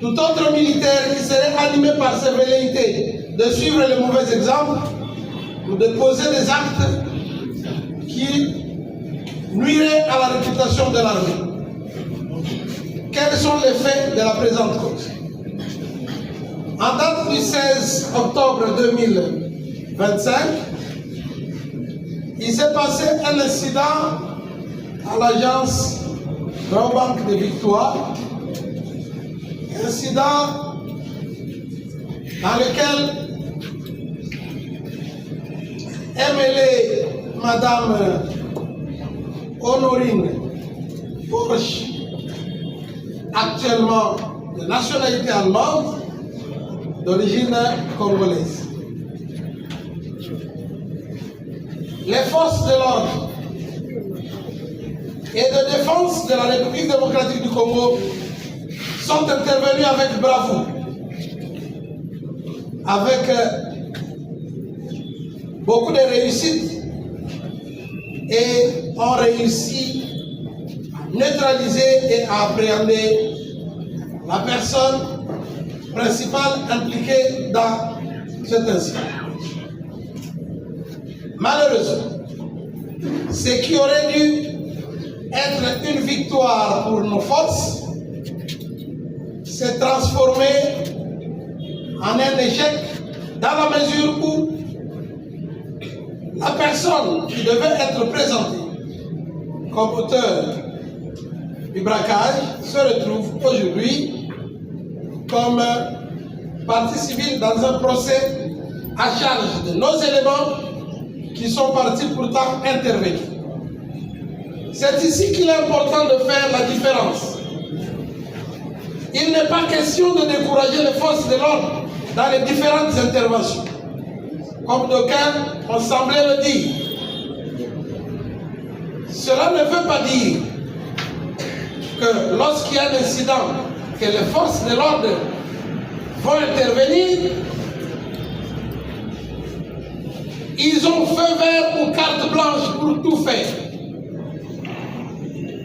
tout autre militaire qui serait animé par ses velléités de suivre le mauvais exemple ou de poser des actes qui nuiraient à la réputation de l'armée. Quels sont les faits de la présente cause? En date du 16 octobre 2025, il s'est passé un incident à l'agence Grand Banque de Victoire, incident dans lequel MLA Madame Honorine Porsche, actuellement de nationalité allemande, d'origine congolaise. Les forces de l'ordre et de défense de la République démocratique du Congo sont intervenus avec bravoure, avec beaucoup de réussite et ont réussi à neutraliser et à appréhender la personne principale impliquée dans cet incident. Malheureusement, ce qui aurait dû être une victoire pour nos forces s'est transformé en un échec dans la mesure où la personne qui devait être présentée comme auteur du braquage se retrouve aujourd'hui comme partie civile dans un procès à charge de nos éléments qui sont partis pourtant intervenir. C'est ici qu'il est important de faire la différence. Il n'est pas question de décourager les forces de l'ordre dans les différentes interventions. Comme d'aucuns ont semblé le dire. Cela ne veut pas dire que lorsqu'il y a un incident, que les forces de l'ordre vont intervenir, ils ont feu vert ou carte blanche pour tout faire.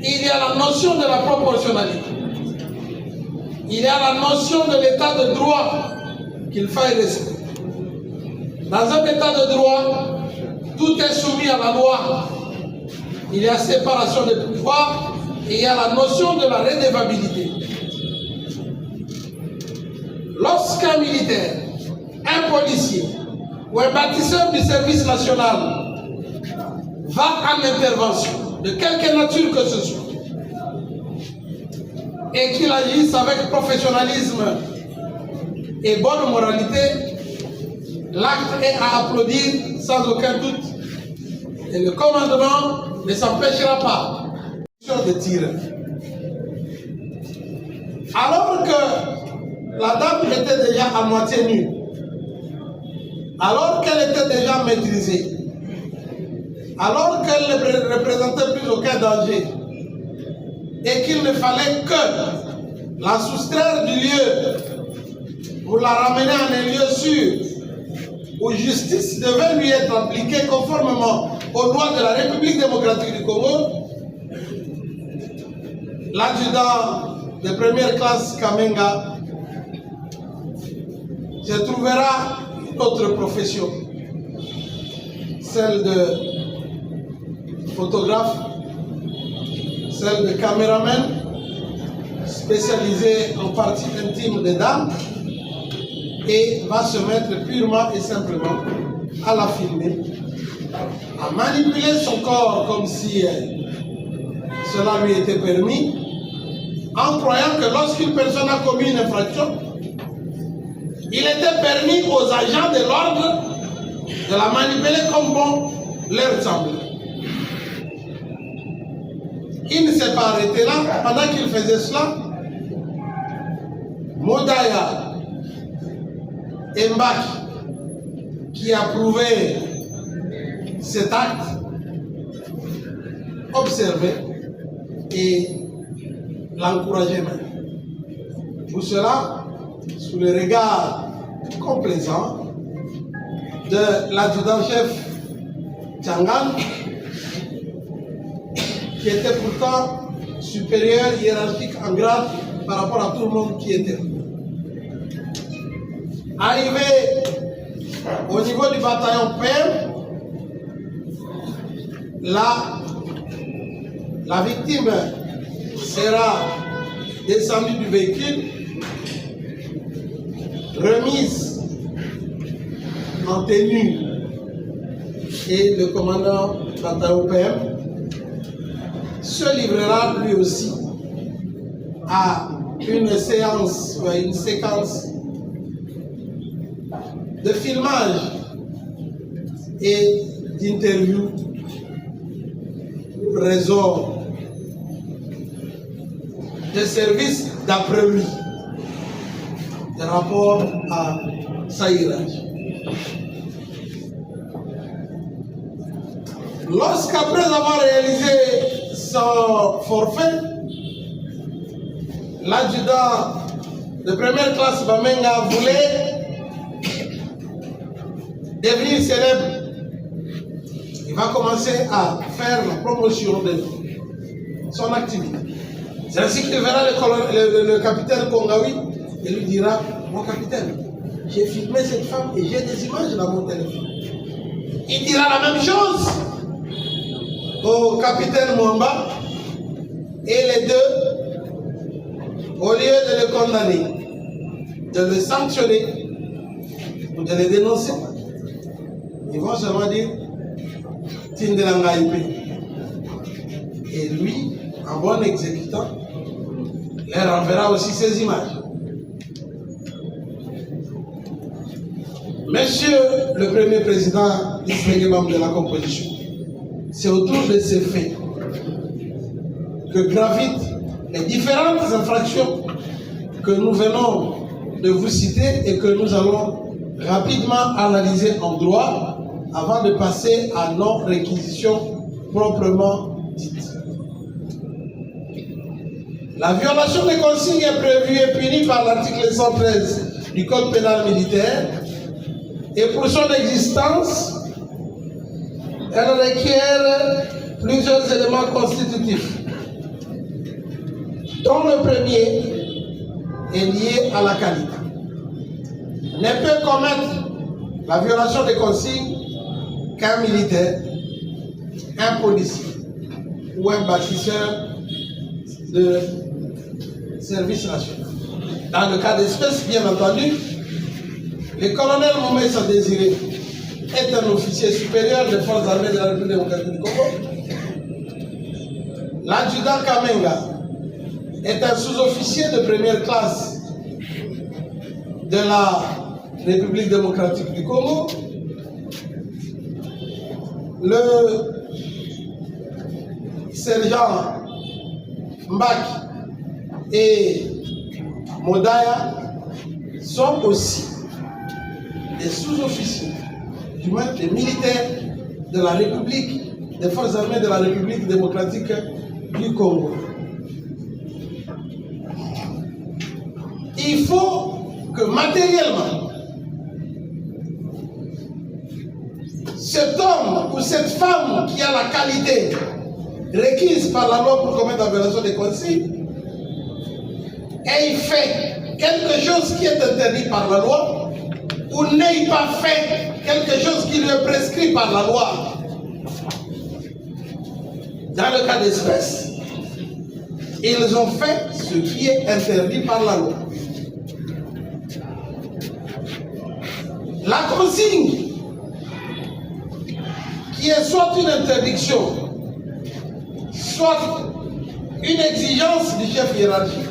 Il y a la notion de la proportionnalité. Il y a la notion de l'état de droit qu'il faille respecter. Dans un état de droit, tout est soumis à la loi. Il y a séparation des pouvoirs et il y a la notion de la redevabilité. Lorsqu'un militaire, un policier ou un bâtisseur du service national va en intervention, de quelque nature que ce soit, et qu'il agisse avec professionnalisme et bonne moralité, l'acte est à applaudir sans aucun doute. Et le commandement ne s'empêchera pas de tirer. Alors que la dame était déjà à moitié nue, alors qu'elle était déjà maîtrisée, alors qu'elle ne représentait plus aucun danger, et qu'il ne fallait que la soustraire du lieu pour la ramener en un lieu sûr, où justice devait lui être appliquée conformément aux lois de la République démocratique du Congo, l'adjudant de première classe Kamenga se trouvera une autre profession, celle de photographe, celle de caméraman, spécialisé en partie intime des dames, et va se mettre purement et simplement à la filmer, à manipuler son corps comme si cela lui était permis, en croyant que lorsqu'une personne a commis une infraction, il était permis aux agents de l'ordre de la manipuler comme bon leur semble. Il ne s'est pas arrêté là. Pendant qu'il faisait cela, Modaya Mbaki, qui approuvait cet acte, observait et l'encourageait même. Tout cela sous le regard complaisant de l'adjudant-chef Tchangan, qui était pourtant supérieur hiérarchique en grade par rapport à tout le monde qui était là. Arrivé au niveau du bataillon PM, là, la victime sera descendue du véhicule, remise en tenue, et le commandant du bataillon PM se livrera lui aussi à une séance, à une séquence de filmage et d'interview pour raison de service d'après lui, de rapport à Saïraj. Lorsqu'après avoir réalisé son forfait, l'adjudant de première classe Bamenga voulait devenir célèbre. Il va commencer à faire la promotion de son activité. C'est ainsi qu'il verra le capitaine Kongawi et lui dira: mon capitaine, j'ai filmé cette femme et j'ai des images dans mon téléphone. Il dira la même chose au capitaine Mwamba, et les deux, au lieu de le condamner, de le sanctionner ou de le dénoncer, ils vont seulement dire Tindelangaïpe. Et lui, en bon exécutant, leur enverra aussi ces images. Monsieur le Premier Président de la composition, c'est autour de ces faits que gravitent les différentes infractions que nous venons de vous citer et que nous allons rapidement analyser en droit avant de passer à nos réquisitions proprement dites. La violation des consignes est prévue et punie par l'article 113 du Code pénal militaire, et pour son existence, elle requiert plusieurs éléments constitutifs, dont le premier est lié à la qualité. Ne peut commettre la violation des consignes qu'un militaire, un policier ou un bâtisseur de service national. Dans le cas d'espèce, bien entendu, le colonel Momesa Désiré est un officier supérieur des forces armées de la République démocratique du Congo. L'adjudant Kamenga est un sous-officier de première classe de la République démocratique du Congo. Le sergent Mbaki est Modaya sont aussi des sous-officiers, du moins des militaires de la République, des forces armées de la République démocratique du Congo. Il faut que matériellement, cet homme ou cette femme qui a la qualité requise par la loi pour commettre la violation des consignes ait fait quelque chose qui est interdit par la loi ou n'ait pas fait quelque chose qui lui est prescrit par la loi. Dans le cas d'espèce, ils ont fait ce qui est interdit par la loi. La consigne, qui est soit une interdiction, soit une exigence du chef hiérarchique,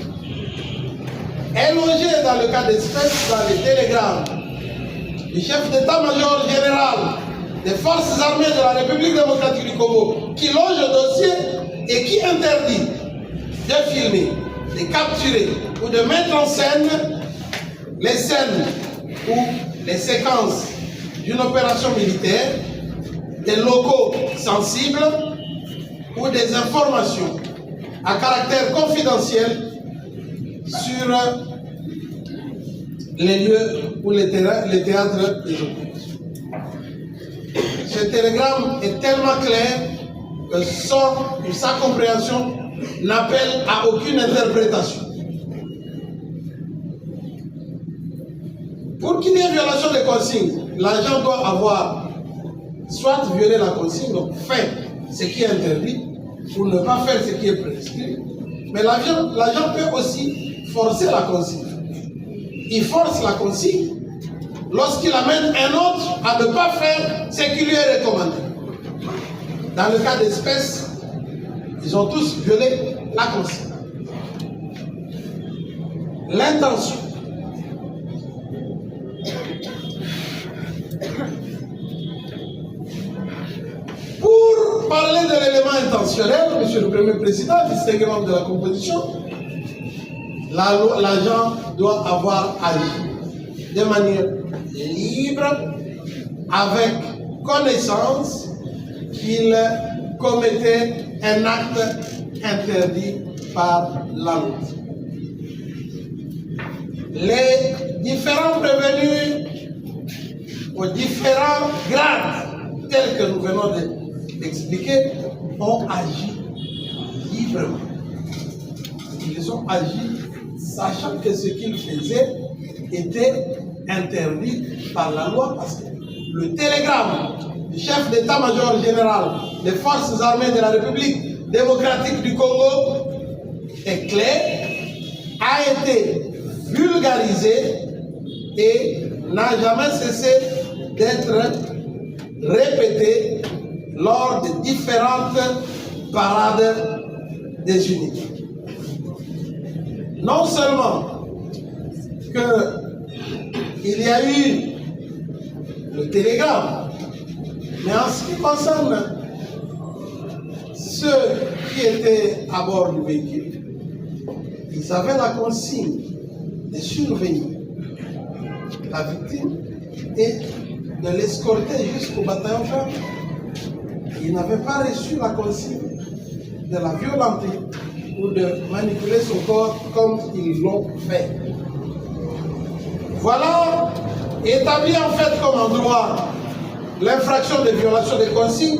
est logée dans le cas d'espèce dans les télégrammes du chef d'état-major général des forces armées de la République démocratique du Congo, qui loge le dossier et qui interdit de filmer, de capturer ou de mettre en scène les scènes ou les séquences d'une opération militaire, des locaux sensibles ou des informations à caractère confidentiel sur les lieux ou les théâtres des opérations. Ce télégramme est tellement clair que sa compréhension n'appelle à aucune interprétation. Pour qu'il y ait violation des consignes, l'agent doit avoir soit violé la consigne, donc fait ce qui est interdit, ou ne pas faire ce qui est prescrit. Mais l'agent peut aussi forcer la consigne. Il force la consigne lorsqu'il amène un autre à ne pas faire ce qui lui est recommandé. Dans le cas d'espèce, ils ont tous violé la consigne. L'intention. Pour parler de l'élément intentionnel, Monsieur le Premier Président, distingué membre de la composition, l'agent doit avoir agi de manière libre, avec connaissance qu'il commettait un acte interdit par la loi. Les différents prévenus aux différents grades tels que nous venons d'expliquer ont agi librement. Ils ont agi sachant que ce qu'ils faisaient était interdit par la loi, parce que le télégramme du chef d'état-major général des forces armées de la République démocratique du Congo est clair, a été vulgarisé et n'a jamais cessé d'être répété lors de différentes parades des unités. Non seulement qu'il y a eu le télégramme, mais en ce qui concerne ceux qui étaient à bord du véhicule, ils avaient la consigne de surveiller la victime et de l'escorter jusqu'au bataillon ferme. Ils n'avaient pas reçu la consigne de la violenter ou de manipuler son corps comme ils l'ont fait. Voilà établi en fait comme en droit l'infraction de violation des consignes,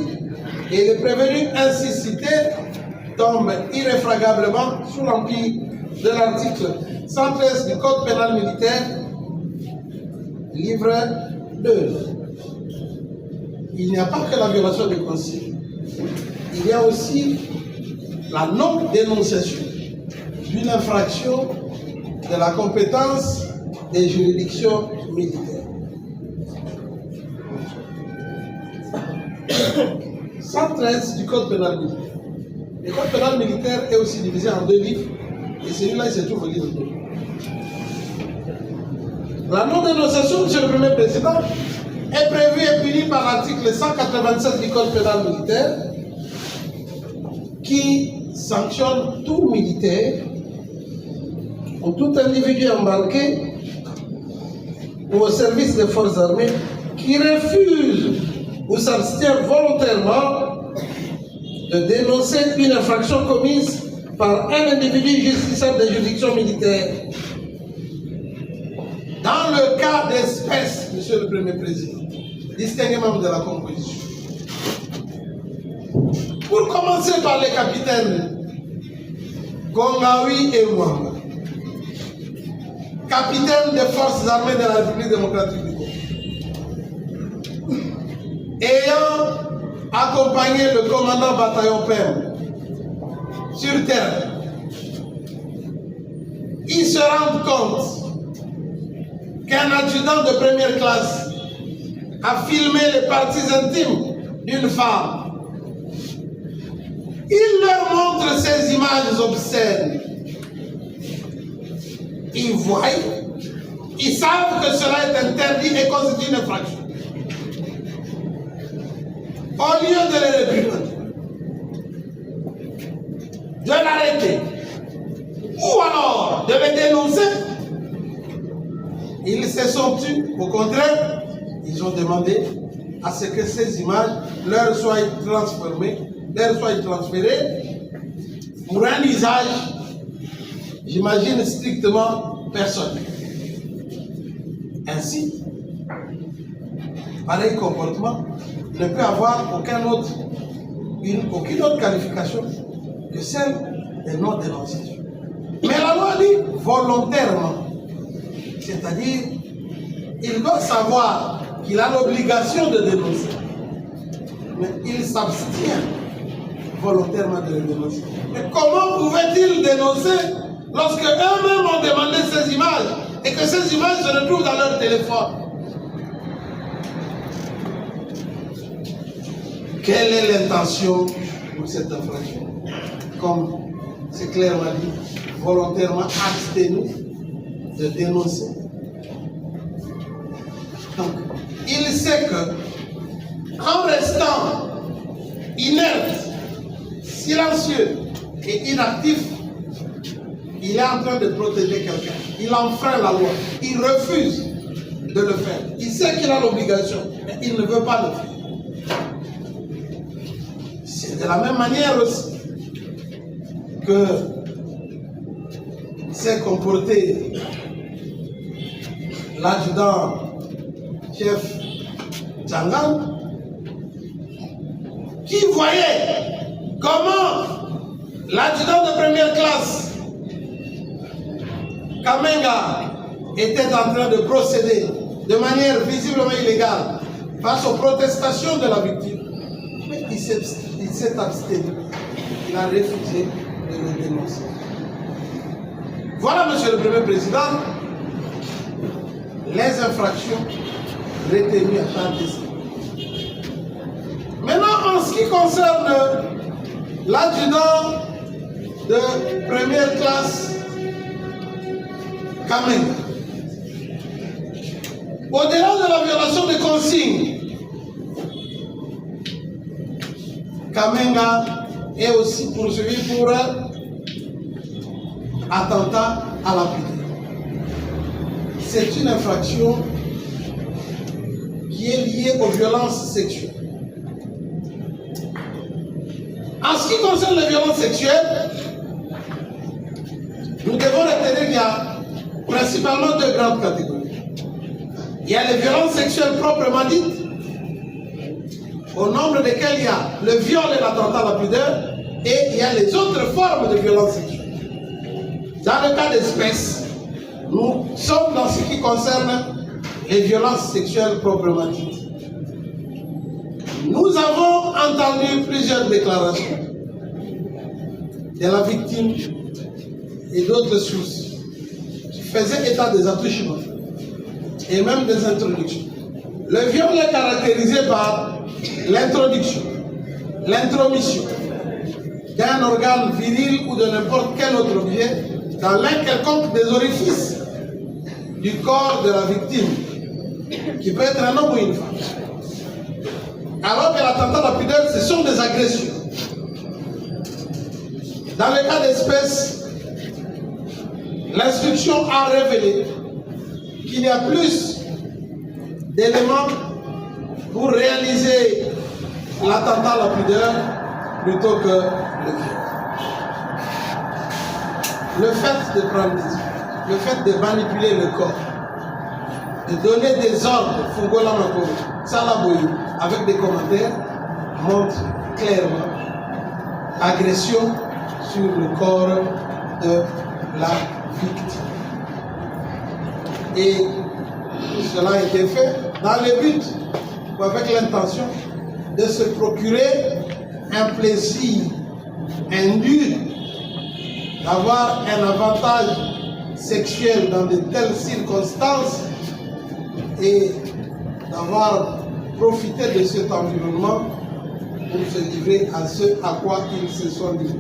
et les prévenus ainsi cités tombent irréfragablement sous l'empire de l'article 113 du Code pénal militaire, livre 2. Il n'y a pas que la violation des consignes, il y a aussi la non-dénonciation d'une infraction de la compétence des juridictions militaires. 113 du Code pénal militaire. Le Code pénal militaire est aussi divisé en deux livres, et celui-là, il se trouve au livre 2. La non-dénonciation, Monsieur le Premier Président, est prévue et punie par l'article 187 du Code pénal militaire, qui sanctionne tout militaire ou tout individu embarqué ou au service des forces armées qui refuse ou s'abstient volontairement de dénoncer une infraction commise par un individu justiciable de juridiction militaire. Dans le cas d'espèce, Monsieur le Premier Président, distingué membre de la composition, pour commencer par les capitaines Gongawi et Mwamba, capitaines des forces armées de la République démocratique du Congo, ayant accompagné le commandant bataillon PEM sur terre, ils se rendent compte qu'un adjudant de première classe a filmé les parties intimes d'une femme. Il leur montre ces images obscènes. Ils voient, ils savent que cela est interdit et constitue une infraction. Au lieu de les réprimer, de l'arrêter, ou alors de les dénoncer, ils se sont tus. Au contraire, ils ont demandé à ce que ces images leur soient transférées pour un usage, j'imagine, strictement personnel. Ainsi, pareil comportement ne peut avoir aucune autre qualification que celle des non-dénonciations. Mais la loi dit volontairement, c'est-à-dire il doit savoir qu'il a l'obligation de dénoncer, mais il s'abstient volontairement de les dénoncer. Mais comment pouvaient-ils dénoncer lorsque eux-mêmes ont demandé ces images et que ces images se retrouvent dans leur téléphone? Quelle est l'intention pour cette infraction? Comme c'est clairement dit, volontairement abstenu de dénoncer. Donc, il sait que, en restant inerte, silencieux et inactif, il est en train de protéger quelqu'un. Il enfreint la loi. Il refuse de le faire. Il sait qu'il a l'obligation, mais il ne veut pas le faire. C'est de la même manière aussi que s'est comporté l'adjudant-chef Djangan, qui voyait comment l'adjudant de première classe, Kamenga, était en train de procéder de manière visiblement illégale face aux protestations de la victime. Mais il s'est abstenu. Il a refusé de le dénoncer. Voilà, Monsieur le Premier Président, les infractions retenues à part de. Maintenant, en ce qui concerne l'adjudant de première classe, Kamenga, au-delà de la violation des consignes, Kamenga est aussi poursuivi pour attentat à la pudeur. C'est une infraction qui est liée aux violences sexuelles. En ce qui concerne les violences sexuelles, nous devons retenir qu'il y a principalement deux grandes catégories. Il y a les violences sexuelles proprement dites, au nombre desquelles il y a le viol et l'attentat à la pudeur, et il y a les autres formes de violences sexuelles. Dans le cas d'espèce, nous sommes dans ce qui concerne les violences sexuelles proprement dites. Nous avons entendu plusieurs déclarations de la victime et d'autres sources qui faisaient état des attouchements et même des introductions. Le viol est caractérisé par l'introduction, l'intromission d'un organe viril ou de n'importe quel autre objet dans l'un quelconque des orifices du corps de la victime, qui peut être un homme ou une femme. Alors que l'attentat à la pudeur, ce sont des agressions. Dans le cas d'espèce, l'instruction a révélé qu'il y a plus d'éléments pour réaliser l'attentat à la pudeur plutôt que le viol. Le fait de prendre des armes, le fait de manipuler le corps, de donner des ordres, Fungola Mako, Salaboyou, avec des commentaires, montre clairement agression sur le corps de la victime. Et cela a été fait dans le but ou avec l'intention de se procurer un plaisir indu, d'avoir un avantage sexuel dans de telles circonstances et d'avoir profité de cet environnement pour se livrer à ce à quoi ils se sont livrés.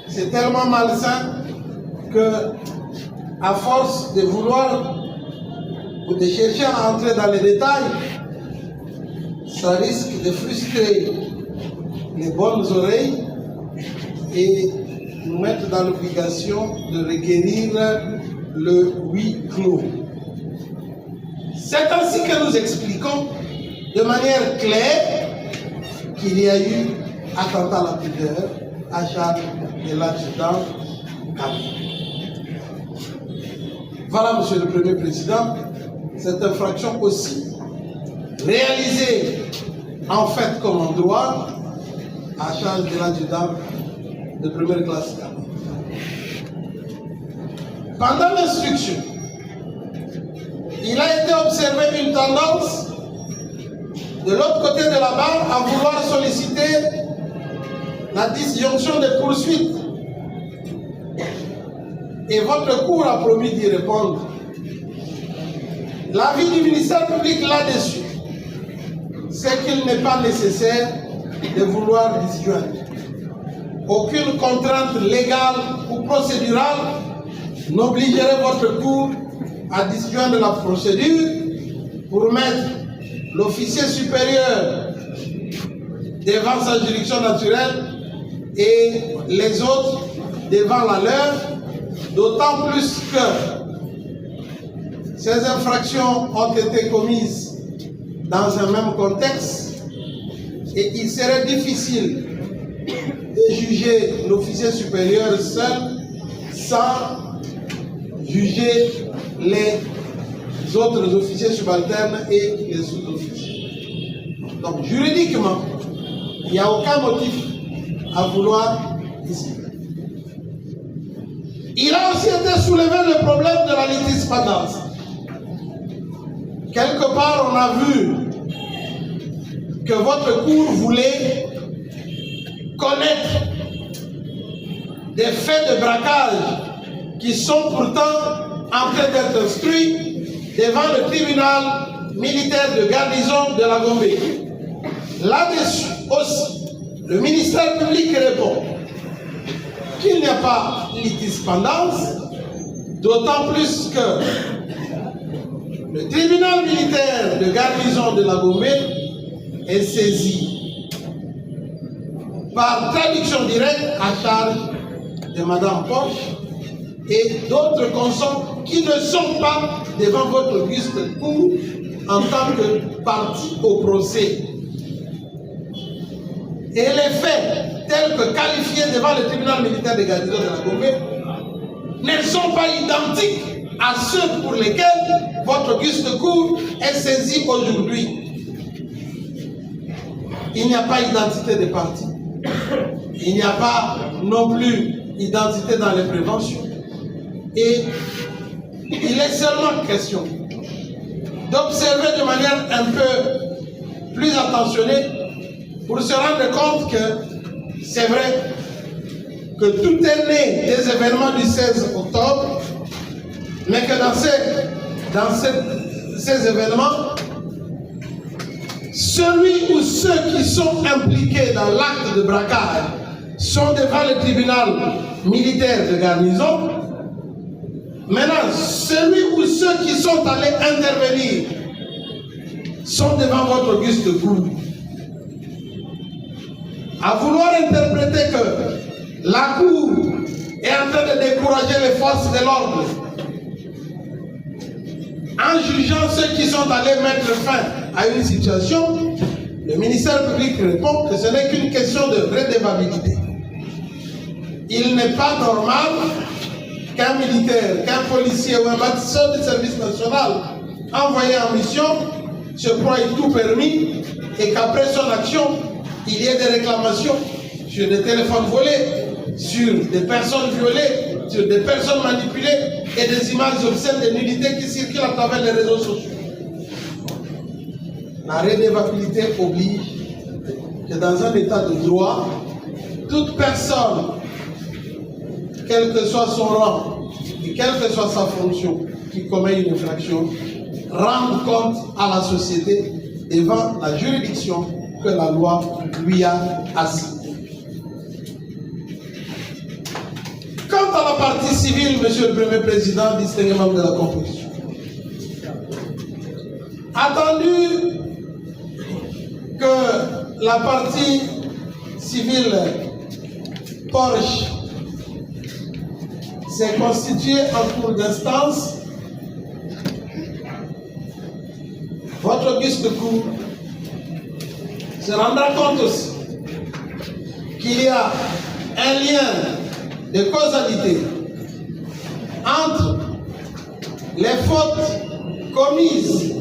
C'est tellement malsain que, à force de vouloir ou de chercher à entrer dans les détails, ça risque de frustrer les bonnes oreilles et nous mettre dans l'obligation de requérir le huis clos. C'est ainsi que nous expliquons de manière claire qu'il y a eu attentat à la pudeur à charge de l'adjudant Kabila. Voilà, Monsieur le Premier Président, cette infraction aussi réalisée en fait comme en droit à charge de l'adjudant de première classe. Pendant l'instruction, il a été observé une tendance de l'autre côté de la barre à vouloir solliciter la disjonction des poursuites. Et votre cour a promis d'y répondre. L'avis du ministère public là-dessus, c'est qu'il n'est pas nécessaire de vouloir disjoindre. Aucune contrainte légale ou procédurale n'obligerait votre cour à disjoindre la procédure pour mettre l'officier supérieur devant sa juridiction naturelle et les autres devant la leur, d'autant plus que ces infractions ont été commises dans un même contexte et il serait difficile de juger l'officier supérieur seul sans juger les autres officiers subalternes et les sous-officiers. Donc juridiquement, il n'y a aucun motif à vouloir ici. Il a aussi été soulevé le problème de la litispendance. Quelque part, on a vu que votre cour voulait connaître des faits de braquage qui sont pourtant en train d'être instruits devant le tribunal militaire de garnison de la Gombe. Là-dessus aussi, le ministère public répond qu'il n'y a pas litispendance, d'autant plus que le tribunal militaire de garnison de la Gombe est saisi par traduction directe à charge de Madame Poche et d'autres consorts qui ne sont pas devant votre auguste cour en tant que partie au procès. Et les faits tels que qualifiés devant le tribunal militaire de garnison de la Gombe ne sont pas identiques à ceux pour lesquels votre auguste cour est saisie aujourd'hui. Il n'y a pas identité des parties. Il n'y a pas non plus identité dans les préventions. Et il est seulement question d'observer de manière un peu plus attentionnée pour se rendre compte que c'est vrai que tout est né des événements du 16 octobre, mais que dans ces événements, celui ou ceux qui sont impliqués dans l'acte de braquage sont devant le tribunal militaire de garnison. Maintenant, celui ou ceux qui sont allés intervenir sont devant votre auguste cour. À vouloir interpréter que la cour est en train de décourager les forces de l'ordre en jugeant ceux qui sont allés mettre fin à une situation. Le ministère public répond que ce n'est qu'une question de redevabilité. Il n'est pas normal qu'un militaire, qu'un policier ou un bâtisseur du service national envoyé en mission se croie tout permis et qu'après son action, il y ait des réclamations sur des téléphones volés, sur des personnes violées, sur des personnes manipulées et des images obscènes de nudité qui circulent à travers les réseaux sociaux. La redevabilité oblige que dans un état de droit, toute personne, quel que soit son rang et quelle que soit sa fonction, qui commet une infraction, rende compte à la société devant la juridiction que la loi lui a assignée. Quant à la partie civile, Monsieur le Premier Président, distingué membre de la composition, attendu que la partie civile Porsche s'est constituée en cours d'instance, votre auguste cour se rendra compte aussi qu'il y a un lien de causalité entre les fautes commises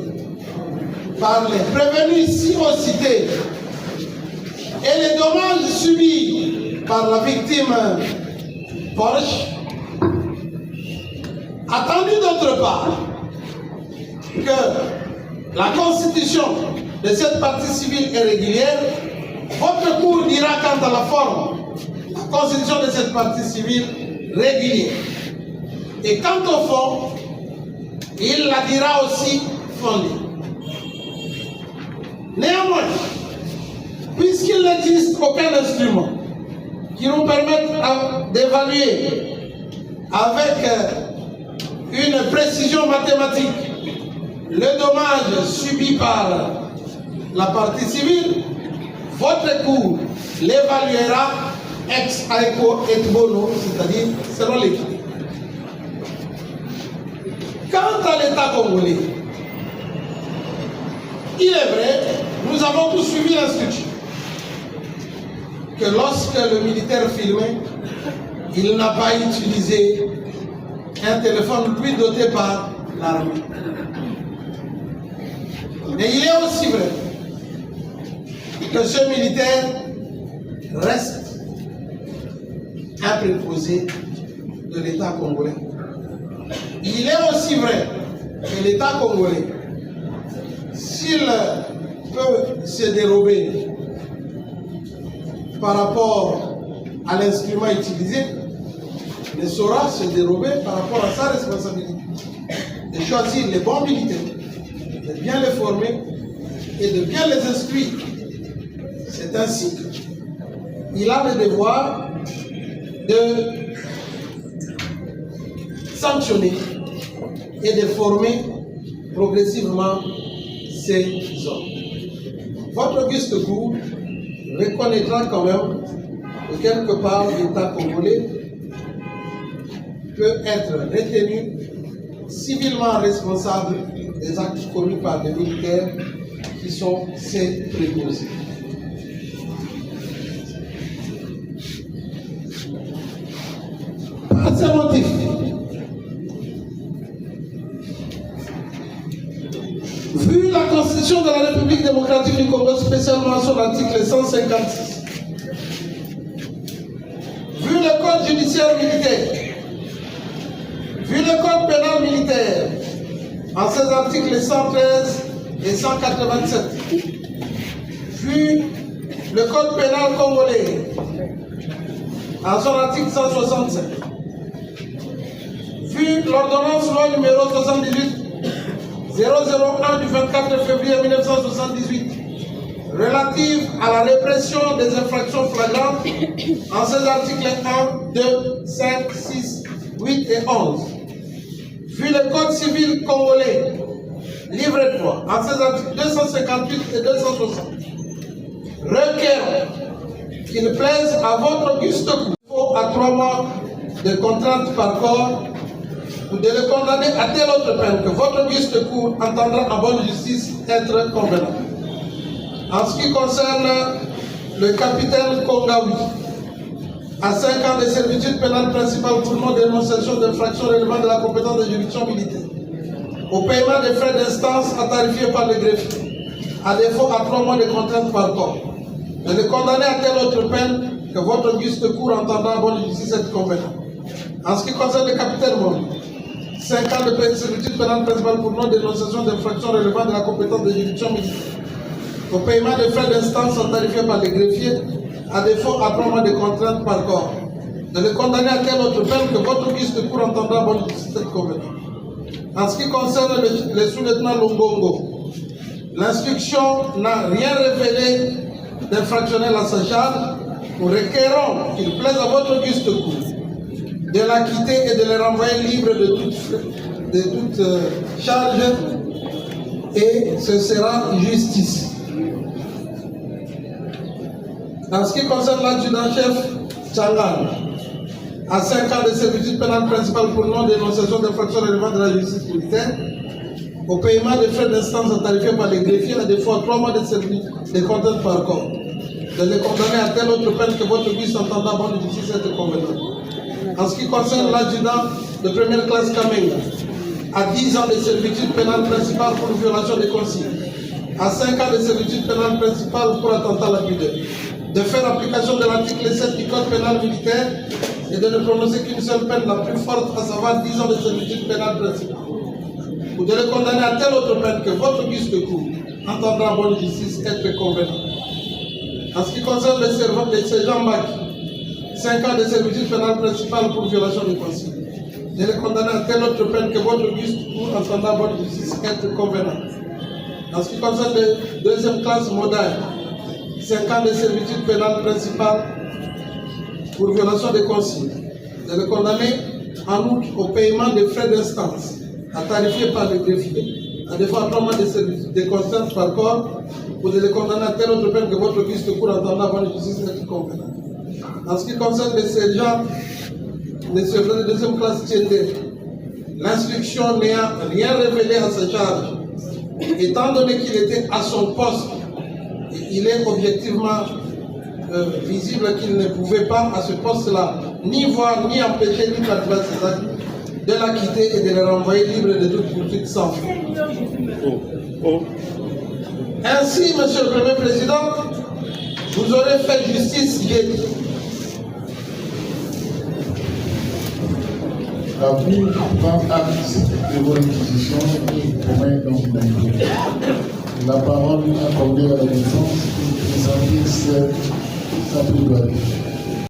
par les prévenus si haut cités et les dommages subis par la victime Porsche, attendu d'autre part que la constitution de cette partie civile est régulière, votre cour dira quant à la forme, la constitution de cette partie civile régulière. Et quant au fond, il la dira aussi fondée. Néanmoins, puisqu'il n'existe aucun instrument qui nous permette d'évaluer avec une précision mathématique le dommage subi par la partie civile, votre cour l'évaluera ex aequo et bono, c'est-à-dire selon l'équité. Quant à l'État congolais, il est vrai, nous avons tous suivi l'instruction que lorsque le militaire filmait, il n'a pas utilisé un téléphone plus doté par l'armée. Mais il est aussi vrai que ce militaire reste un préposé de l'État congolais. Il est aussi vrai que l'État congolais, s'il peut se dérober par rapport à l'instrument utilisé, ne saura se dérober par rapport à sa responsabilité de choisir les bons militaires, de bien les former et de bien les instruire. C'est ainsi qu'il a le devoir de sanctionner et de former progressivement ces hommes. Votre auguste cour reconnaîtra quand même que quelque part l'État congolais peut être retenu civilement responsable des actes commis par des militaires qui sont ses préposés. Par ces motifs, vu la Constitution de la République démocratique du Congo, spécialement son article 156, vu le Code judiciaire militaire, vu le Code pénal militaire, en ses articles 113 et 187, vu le Code pénal congolais, en son article 165, vu l'ordonnance loi numéro 78 001 du 24 février 1978 relative à la répression des infractions flagrantes en ses articles 1, 2, 5, 6, 8 et 11. Vu le Code civil congolais, livre 3, en ses articles 258 et 260, requiert qu'il plaise à votre auguste cour à 3 mois de contrainte par corps ou de le condamner à telle autre peine que votre auguste cour entendra en bonne justice être convenable. En ce qui concerne le capitaine Kongawi, à 5 ans de servitude pénale principale pour non-dénonciation d'infraction relevant de la compétence de juridiction militaire, au paiement des frais d'instance à tarifier par le greffier, à défaut à 3 mois de contrainte par corps, de le condamner à telle autre peine que votre auguste cour entendra en bonne justice être convenable. En ce qui concerne le capitaine Moni, 5 ans de servitude pénale principale pour non-dénonciation d'infraction relevant de la compétence de juridiction militaire, au paiement des frais d'instance sont tarifiés par les greffiers, à défaut à 3 mois de contrainte par corps, de le condamner à telle autre peine que votre auguste cour entendra en bonne justice être convenable. En ce qui concerne le sous-lieutenant Longongo, l'instruction n'a rien révélé d'infractionnel à sa charge. Nous requérons qu'il plaise à votre auguste cour de l'acquitter et de le renvoyer libre de toute charge, et ce sera justice. En ce qui concerne l'adjudant-chef Tchangan, à 5 ans de servitude pénale principale pour non-dénonciation d'infraction relevant de la justice militaire, au paiement des frais d'instance tarifés par les greffiers, à défaut à 3 mois de service de contrainte par corps, de les condamner à telle autre peine que votre auguste entendra en bonne justice être convenable. En ce qui concerne l'adjudant de première classe Kamenga, à 10 ans de servitude pénale principale pour violation des consignes, à 5 ans de servitude pénale principale pour attentat à la pudeur, de faire application de l'article 7 du Code pénal militaire et de ne prononcer qu'une seule peine la plus forte, à savoir 10 ans de servitude pénale principale, ou de le condamner à telle autre peine que votre auguste cour entendra en bonne justice être convenable. En ce qui concerne le sergent Maki, 5 ans de servitude pénale principale pour violation des consignes, de le condamner à telle autre peine que votre auguste cour entendra en bonne justice être convenable. En ce qui concerne le deuxième classe modèle, 5 ans de servitude pénale principale pour violation des consignes, de le condamner en outre au paiement des frais d'instance à tarifier par le greffier, à défaut à 3 mois de contrainte par corps, ou de le condamner à telle autre peine que votre auguste cour entendra en bonne justice être convenable. En ce qui concerne les sergents de deuxième classe Tiendé, l'instruction n'ayant rien révélé à sa charge, étant donné qu'il était à son poste, il est objectivement visible qu'il ne pouvait pas à ce poste-là ni voir, ni empêcher, ni pratiquer ses actes, de l'acquitter et de le renvoyer libre de toute poursuite sans fin. Ainsi, Monsieur le Premier Président, vous aurez fait justice jeudi. La Cour prend acte de vos réquisitions et promet donc d'agir. La parole accordée à la défense pour présenter sa plaidoirie.